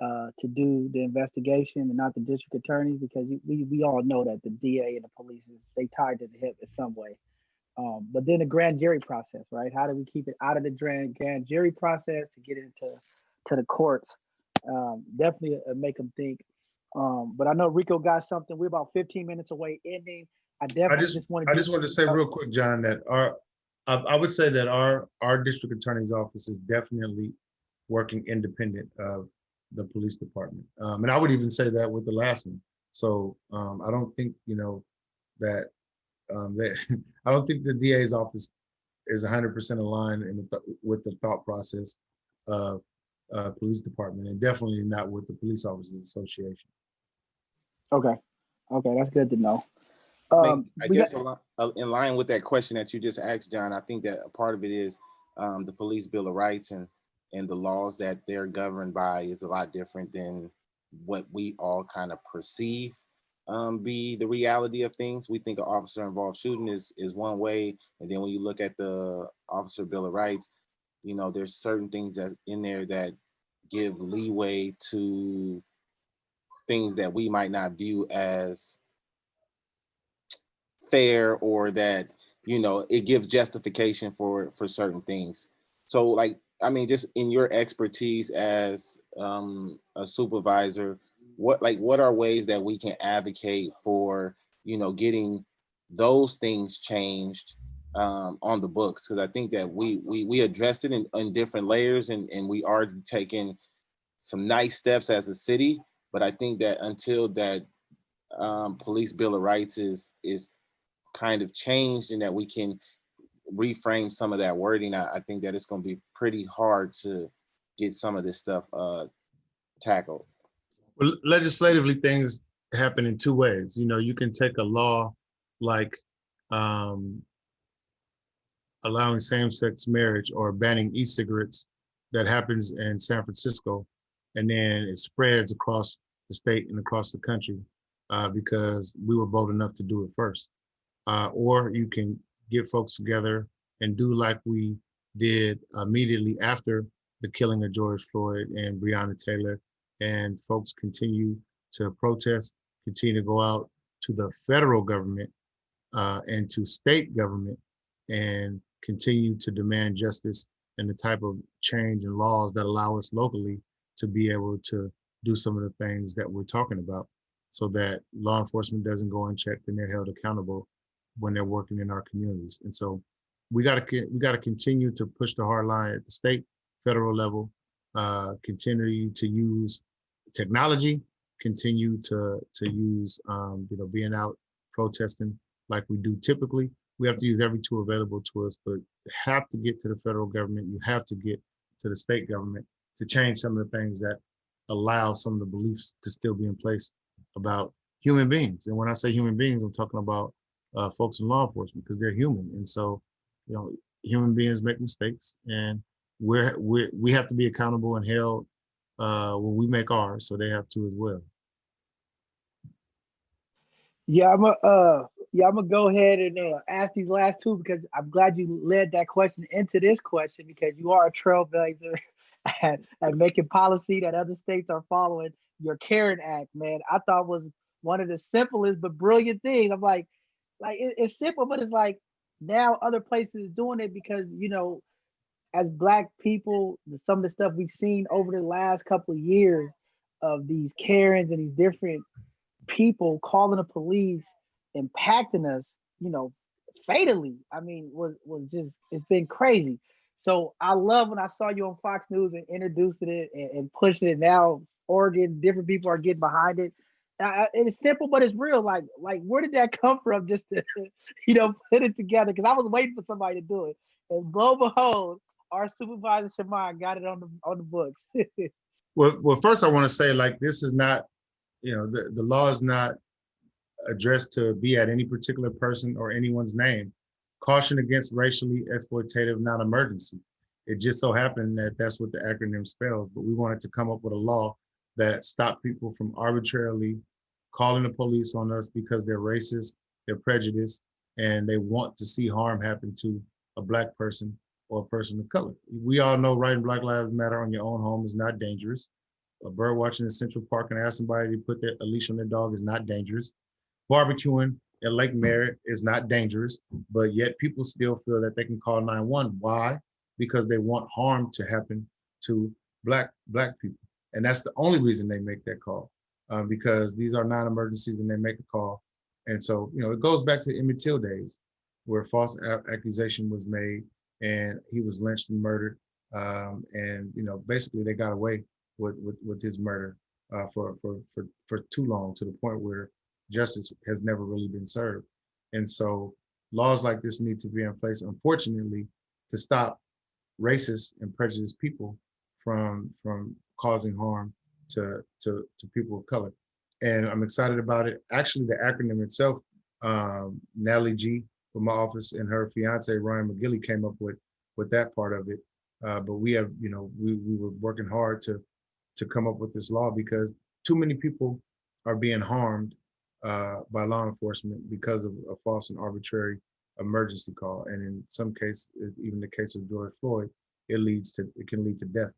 to do the investigation and not the district attorneys, because we all know that the DA and the police they tied to the hip in some way. But then the grand jury process, right? How do we keep it out of the grand jury process to get it to the courts? Definitely make them think. But I know Rico got something. We're about 15 minutes away ending. I definitely just want to. I just wanted to say real quick, John, that I would say that our district attorney's office is definitely working independent of the police department, and I would even say that with the last one. So I don't think that I don't think the DA's office is 100% aligned with the thought process of police department, and definitely not with the Police Officers Association. Okay, that's good to know. I guess in line with that question that you just asked, John, I think that a part of it is the Police Bill of Rights and the laws that they're governed by is a lot different than what we all kind of perceive be the reality of things. We think an officer involved shooting is one way, and then when you look at the Officer Bill of Rights, there's certain things that in there that give leeway to things that we might not view as fair, or that it gives justification for certain things. So like, I mean, just in your expertise as a supervisor, what are ways that we can advocate for getting those things changed on the books? Because I think that we address it in different layers, and we are taking some nice steps as a city, but I think that until that Police Bill of Rights is kind of changed and that we can reframe some of that wording, I think that it's going to be pretty hard to get some of this stuff tackled. Well, legislatively, things happen in two ways. You can take a law like allowing same-sex marriage or banning e-cigarettes that happens in San Francisco, and then it spreads across the state and across the country because we were bold enough to do it first. Or you can get folks together and do like we did immediately after the killing of George Floyd and Breonna Taylor, and folks continue to protest, continue to go out to the federal government and to state government and continue to demand justice and the type of change in laws that allow us locally to be able to do some of the things that we're talking about, so that law enforcement doesn't go unchecked and they're held accountable when they're working in our communities. And so we got to continue to push the hard line at the state, federal level, continue to use technology, continue to use being out protesting like we do typically. We have to use every tool available to us, but have to get to the federal government. You have to get to the state government to change some of the things that allow some of the beliefs to still be in place about human beings. And when I say human beings, I'm talking about folks in law enforcement, because they're human. And so, human beings make mistakes, and we have to be accountable and held when we make ours, so they have to as well. Yeah, I'm gonna go ahead and ask these last two, because I'm glad you led that question into this question, because you are a trailblazer at making policy that other states are following. Your Karen Act, man, I thought was one of the simplest but brilliant things. I'm like it's simple, but it's like now other places doing it, because as Black people, some of the stuff we've seen over the last couple of years of these Karens and these different people calling the police, impacting us, fatally. I mean, was just, it's been crazy. So I love when I saw you on Fox News and introducing it and pushing it. Now Oregon, different people are getting behind it. It's simple, but it's real. Like where did that come from? Just to, put it together, because I was waiting for somebody to do it, and lo and behold, our Supervisor Shamann got it on the books. Well, first I want to say, like, this is not, the law is not addressed to be at any particular person or anyone's name. Caution against racially exploitative non-emergencies. It just so happened that that's what the acronym spells, but we wanted to come up with a law that stop people from arbitrarily calling the police on us because they're racist, they're prejudiced, and they want to see harm happen to a Black person or a person of color. We all know writing Black Lives Matter on your own home is not dangerous. Bird watching in Central Park and ask somebody to put a leash on their dog is not dangerous. Barbecuing at Lake Merritt is not dangerous, but yet people still feel that they can call 911. Why? Because they want harm to happen to black people. And that's the only reason they make that call, because these are non-emergencies and they make a call. And so, it goes back to Emmett Till days where false accusation was made and he was lynched and murdered. And basically they got away with his murder for too long, to the point where justice has never really been served. And so laws like this need to be in place, unfortunately, to stop racist and prejudiced people from causing harm to people of color. And I'm excited about it. Actually, the acronym itself, Natalie G from my office and her fiance, Ryan McGilly, came up with that part of it. But we have, we were working hard to come up with this law because too many people are being harmed by law enforcement because of a false and arbitrary emergency call. And in some cases, even the case of George Floyd, it can lead to death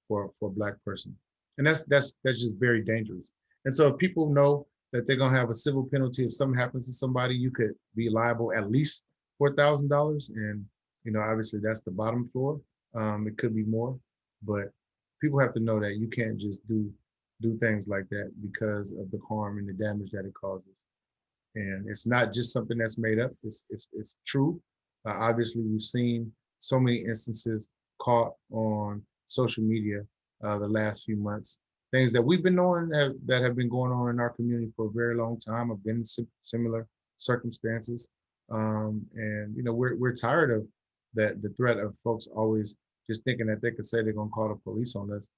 for a Black person. And that's just very dangerous. And so if people know that they're gonna have a civil penalty if something happens to somebody, you could be liable at least $4,000. And obviously that's the bottom floor. It could be more, but people have to know that you can't just do things like that because of the harm and the damage that it causes. And it's not just something that's made up. It's true. Obviously, we've seen so many instances caught on social media the last few months. Things that we've been knowing that have been going on in our community for a very long time, have been in similar circumstances. And we're tired of the threat of folks always just thinking that they could say they're gonna call the police on us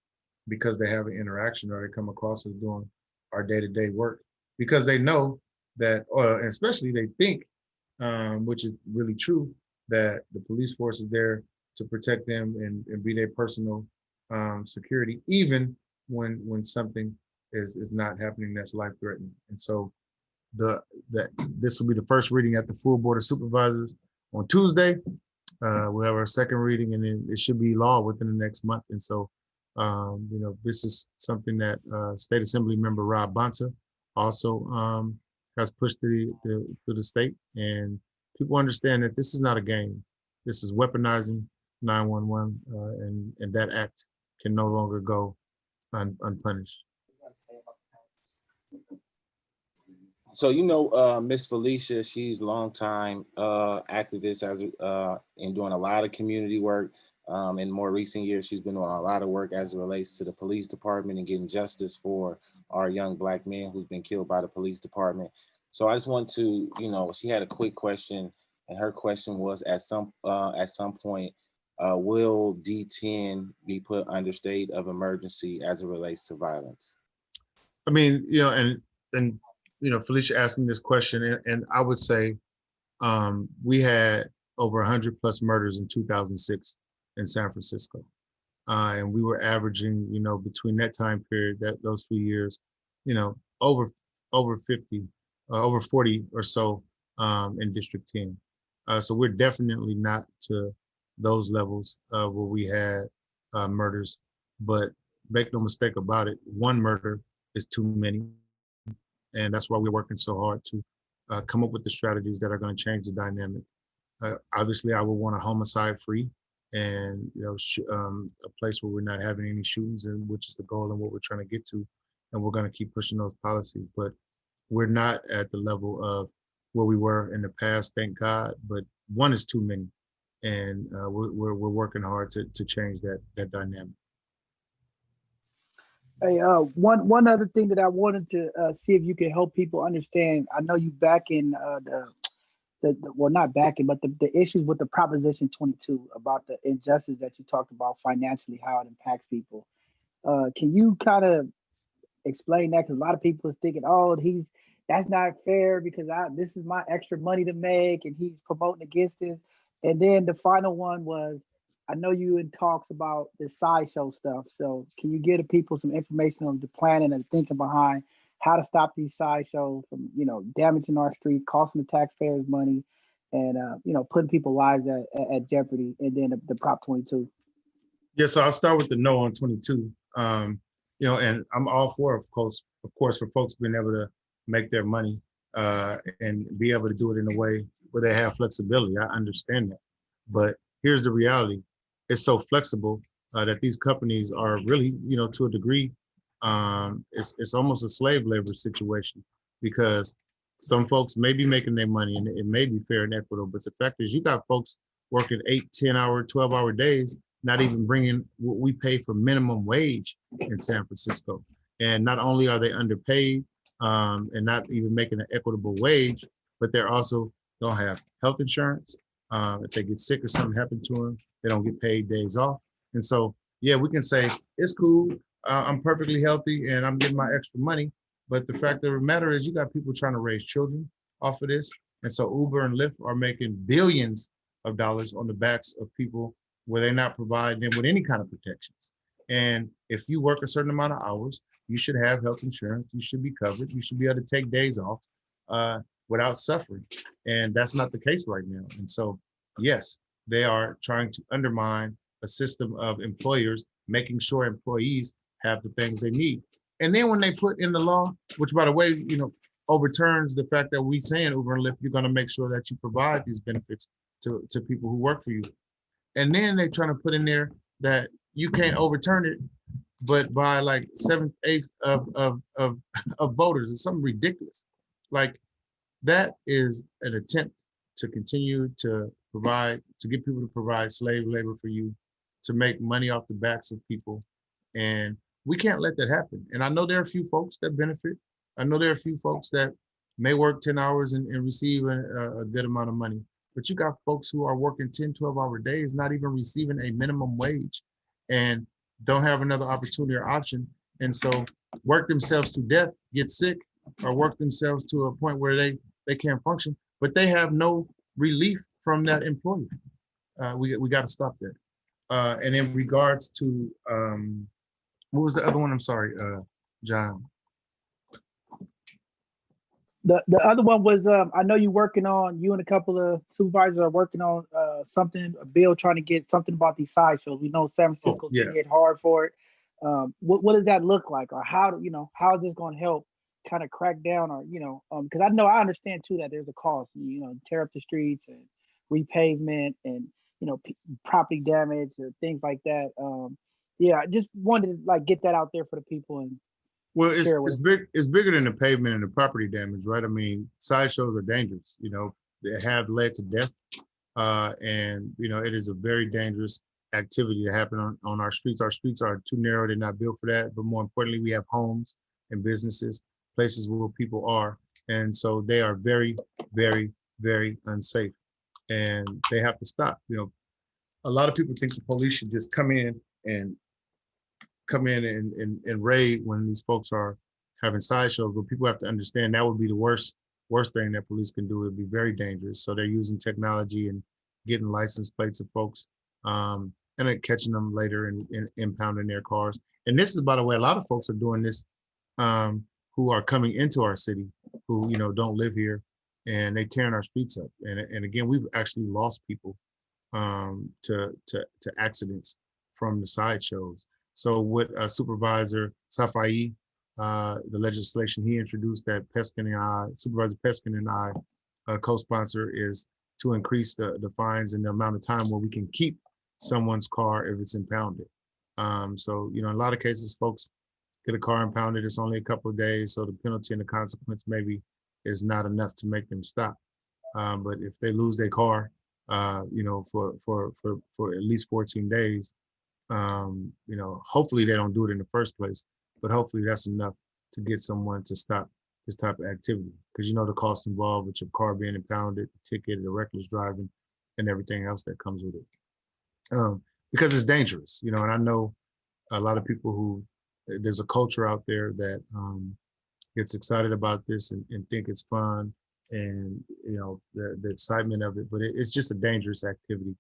because they have an interaction or they come across us doing our day-to-day work, because they know that, or especially they think, which is really true, that the police force is there to protect them and be their personal security, even when something is not happening that's life-threatening. And so this will be the first reading at the full Board of Supervisors on Tuesday. We'll have our second reading, and then it should be law within the next month. And so, this is something that State Assembly Member Rob Bonta also has pushed through the state, and people understand that this is not a game. This is weaponizing 911, and that act can no longer go unpunished. So Miss Felicia, she's a longtime activist in doing a lot of community work. In more recent years, she's been doing a lot of work as it relates to the police department and getting justice for our young Black men who's been killed by the police department. So I just want to, she had a quick question, and her question was, at some point, will D10 be put under state of emergency as it relates to violence? I mean, and Felicia asked me this question, and I would say we had over 100 plus murders in 2006 in San Francisco. And we were averaging, between that time period, those few years, over 50, over 40 or so in District 10. So we're definitely not to those levels where we had murders, but make no mistake about it, one murder is too many. And that's why we're working so hard to come up with the strategies that are going to change the dynamic. Obviously, I would want a homicide free and a place where we're not having any shootings, and which is the goal and what we're trying to get to. And we're going to keep pushing those policies, but we're not at the level of where we were in the past, thank God, but one is too many. And we're working hard to change that dynamic. Hey, one other thing that I wanted to see if you can help people understand. I know you back in well, not backing, but the issues with the Proposition 22 about the injustice that you talked about financially, how it impacts people. Can you kind of explain that? Because a lot of people is thinking, oh, that's not fair because this is my extra money to make, and he's promoting against it. And then the final one was I know you in talks about this sideshow stuff. So can you give the people some information on the planning and thinking behind how to stop these sideshows from, damaging our streets, costing the taxpayers money, and putting people's lives at jeopardy? And then the Prop 22. Yeah, so I'll start with the no on 22. And I'm all for, of course, for folks being able to make their money and be able to do it in a way where they have flexibility. I understand that. But here's the reality. It's so flexible that these companies are really, to a degree, it's almost a slave labor situation, because some folks may be making their money and it may be fair and equitable. But the fact is, you got folks working 8, 10-hour, 12-hour days, not even bringing what we pay for minimum wage in San Francisco. And not only are they underpaid and not even making an equitable wage, but they're also don't have health insurance. If they get sick or something happened to them, they don't get paid days off. And so, yeah, we can say it's cool. I'm perfectly healthy and I'm getting my extra money. But the fact of the matter is, you got people trying to raise children off of this. And so Uber and Lyft are making billions of dollars on the backs of people where they're not providing them with any kind of protections. And if you work a certain amount of hours, you should have health insurance. You should be covered. You should be able to take days off without suffering. And that's not the case right now. And so, yes, they are trying to undermine a system of employers, making sure employees have the things they need. And then when they put in the law, which, by the way, overturns the fact that we saying Uber and Lyft, you're going to make sure that you provide these benefits to people who work for you. And then they're trying to put in there that you can't overturn it, but by like 7/8 of voters. It's something ridiculous. Like, that is an attempt to continue to get people to provide slave labor for you, to make money off the backs of people. And we can't let that happen. And I know there are a few folks that benefit. I know there are a few folks that may work 10 hours and receive a good amount of money. But you got folks who are working 10, 12-hour days, not even receiving a minimum wage, and don't have another opportunity or option. And so work themselves to death, get sick, or work themselves to a point where they can't function, but they have no relief from that employer. We got to stop that. And in regards to, what was the other one? I'm sorry, John. The other one was, I know you and a couple of supervisors are working on a bill trying to get something about these sideshows. We know San Francisco's been hit hard for it. What does that look like, or how is this going to help kind of crack down, or because I understand too that there's a cost, tear up the streets and repavement and property damage or things like that. I just wanted to get that out there for the people. And well, it's bigger than the pavement and the property damage, right? I mean, sideshows are dangerous. They have led to death, and it is a very dangerous activity to happen on our streets. Our streets are too narrow; they're not built for that. But more importantly, we have homes and businesses, places where people are, and so they are very, very, very unsafe, and they have to stop. A lot of people think the police should just come in and raid when these folks are having sideshows, but people have to understand that would be the worst thing that police can do. It would be very dangerous. So they're using technology and getting license plates of folks and then catching them later and impounding their cars. And this is, by the way, a lot of folks are doing this who are coming into our city, who don't live here, and they tearing our streets up. And again, we've actually lost people to accidents from the sideshows. So with Supervisor Safai, the legislation he introduced that Supervisor Peskin and I co-sponsor, is to increase the fines and the amount of time where we can keep someone's car if it's impounded. So, in a lot of cases, folks get a car impounded, it's only a couple of days, so the penalty and the consequence maybe is not enough to make them stop. But if they lose their car, for at least 14 days, hopefully they don't do it in the first place, but hopefully that's enough to get someone to stop this type of activity. Because the cost involved with your car being impounded, the ticket, the reckless driving, and everything else that comes with it. Because it's dangerous, and I know a lot of people there's a culture out there that gets excited about this and think it's fun and, the excitement of it, but it's just a dangerous activity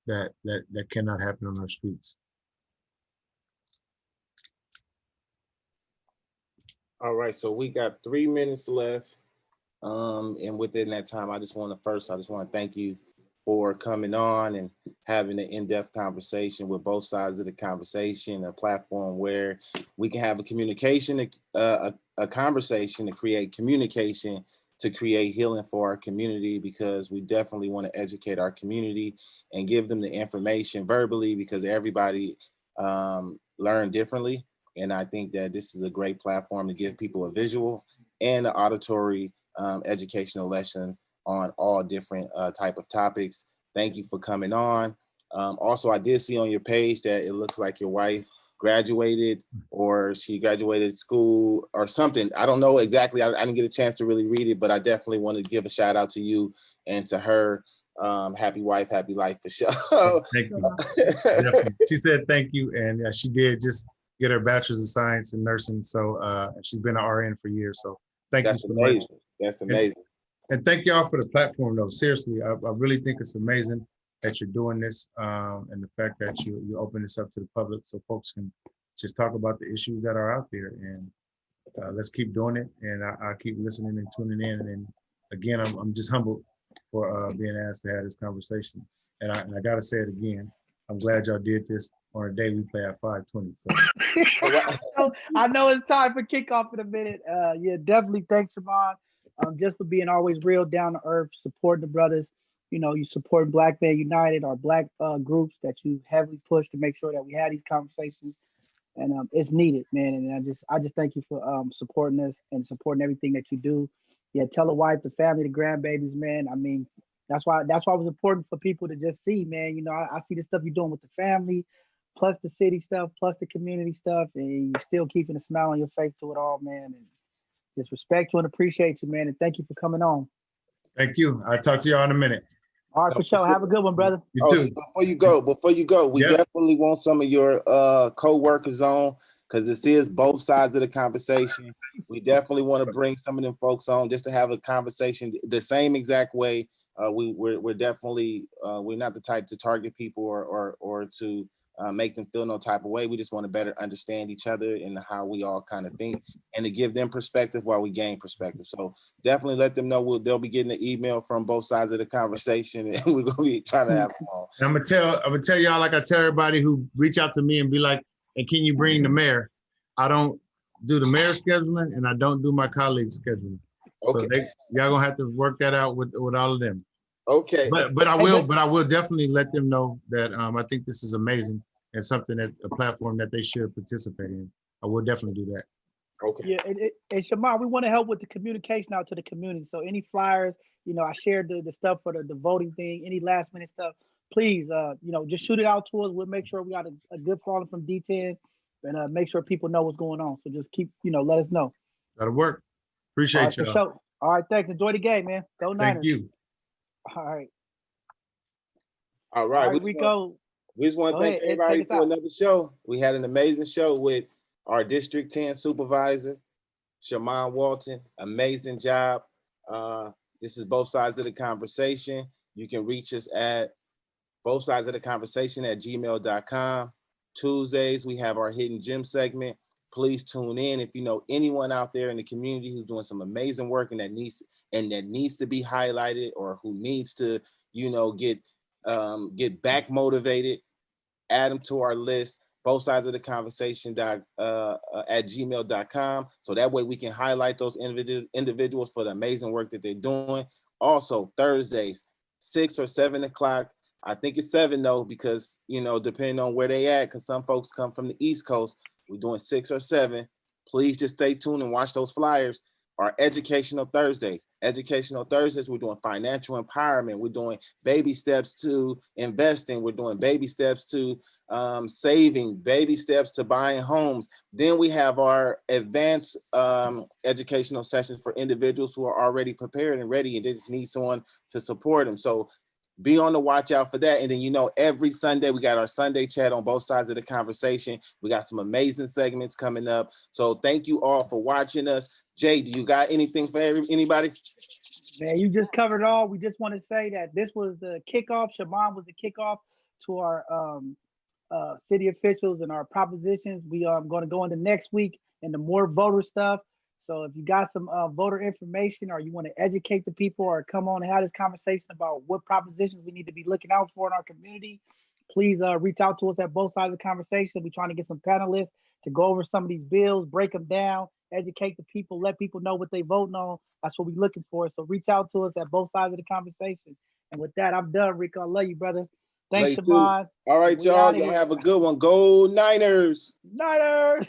that cannot happen on our streets. All right, so we got 3 minutes left. And within that time, I just want to thank you for coming on and having an in-depth conversation with both sides of the conversation, a platform where we can have a communication, a conversation to create communication, to create healing for our community, because we definitely want to educate our community and give them the information verbally, because everybody learn differently. And I think that this is a great platform to give people a visual and an auditory educational lesson on all different type of topics. Thank you for coming on. Also, I did see on your page that it looks like your wife graduated, or she graduated school or something. I don't know exactly. I didn't get a chance to really read it, but I definitely want to give a shout out to you and to her. Happy wife, happy life for sure. Thank you. Definitely. She said thank you, and she did just get her bachelor's of science in nursing. So she's been an RN for years. So thank you so much. That's amazing. And thank y'all for the platform, though. Seriously, I really think it's amazing that you're doing this, and the fact that you open this up to the public so folks can just talk about the issues that are out there. And let's keep doing it. And I'll keep listening and tuning in. And again, I'm just humbled for being asked to have this conversation. And I got to say it again. I'm glad y'all did this on a day we play at 5:20. So I know it's time for kickoff in a minute. Yeah, definitely. Thanks, Shamann, just for being always real, down to earth, supporting the brothers. You know, you support Black Men United, our Black groups that you heavily push to make sure that we have these conversations, and it's needed, man. And I just thank you for supporting us and supporting everything that you do. Yeah, tell the wife, the family, the grandbabies, man. I mean, that's why it was important for people to just see, man. You know, I see the stuff you're doing with the family, plus the city stuff, plus the community stuff, and you're still keeping a smile on your face through it all, man. And just respect you and appreciate you, man. And thank you for coming on. thank you. I'll talk to y'all in a minute. All right, for sure. Have a good one, brother. You Oh, too. so before you go, we definitely want some of your co-workers on, because this is both sides of the conversation. We definitely want to bring some of them folks on just to have a conversation the same exact way. We're definitely we're not the type to target people or to make them feel no type of way. We just want to better understand each other and how we all kind of think, and to give them perspective while we gain perspective. So definitely let them know they'll be getting an email from both sides of the conversation, and we're gonna be trying to have them on. And I'm gonna tell y'all, like I tell everybody who reach out to me and be like, "And can you bring the mayor?" I don't do the mayor scheduling, and I don't do my colleagues scheduling. Okay. So y'all gonna have to work that out with all of them. Okay. But I will definitely let them know that I think this is amazing and something that a platform that they should participate in. I will definitely do that. Okay. Yeah, and Shamann, we want to help with the communication out to the community. So any flyers, you know, I shared the stuff for the voting thing, any last minute stuff, please, you know, just shoot it out to us. We'll make sure we got a good following from D10 and make sure people know what's going on. So just keep, you know, let us know. That'll work. Appreciate you. y'all. All right, thanks. Enjoy the game, man. Go Niners. Thank you. All right. All right. All right, Rico. We just want to thank everybody for another show. We had an amazing show with our District 10 Supervisor, Shamann Walton. Amazing job. This is Both Sides of the Conversation. You can reach us at bothsidesoftheconversation@gmail.com. Tuesdays, we have our Hidden Gem segment. Please tune in. If you know anyone out there in the community who's doing some amazing work and that needs to be highlighted, or who needs to, you know, get back motivated, add them to our list. Both sides of the conversation at gmail.com. So that way we can highlight those individuals for the amazing work that they're doing. Also, Thursdays, 6 or 7 o'clock. I think it's 7 though, because, you know, depending on where they at, because some folks come from the East Coast. We're doing 6 or 7. Please just stay tuned and watch those flyers. Our Educational Thursdays. Educational Thursdays, we're doing financial empowerment. We're doing baby steps to investing. We're doing baby steps to saving, baby steps to buying homes. Then we have our advanced educational sessions for individuals who are already prepared and ready, and they just need someone to support them. So be on the watch out for that. And then, you know, every Sunday, we got our Sunday chat on Both Sides of the Conversation. We got some amazing segments coming up. So thank you all for watching us. Jay, do you got anything for anybody? Man, you just covered it all. We just want to say that this was the kickoff. Shamann was the kickoff to our city officials and our propositions. We are going to go into next week into more voter stuff. So if you got some voter information, or you want to educate the people, or come on and have this conversation about what propositions we need to be looking out for in our community, please reach out to us at both sides of the conversation. We're trying to get some panelists to go over some of these bills, break them down, educate the people, let people know what they voting on. That's what we're looking for. So reach out to us at both sides of the conversation. And with that, I'm done, Rico. I love you, brother. Thanks, Love you too. Shamann. All right, We y'all. outta Y'all here. have a good one. Go Niners. Niners.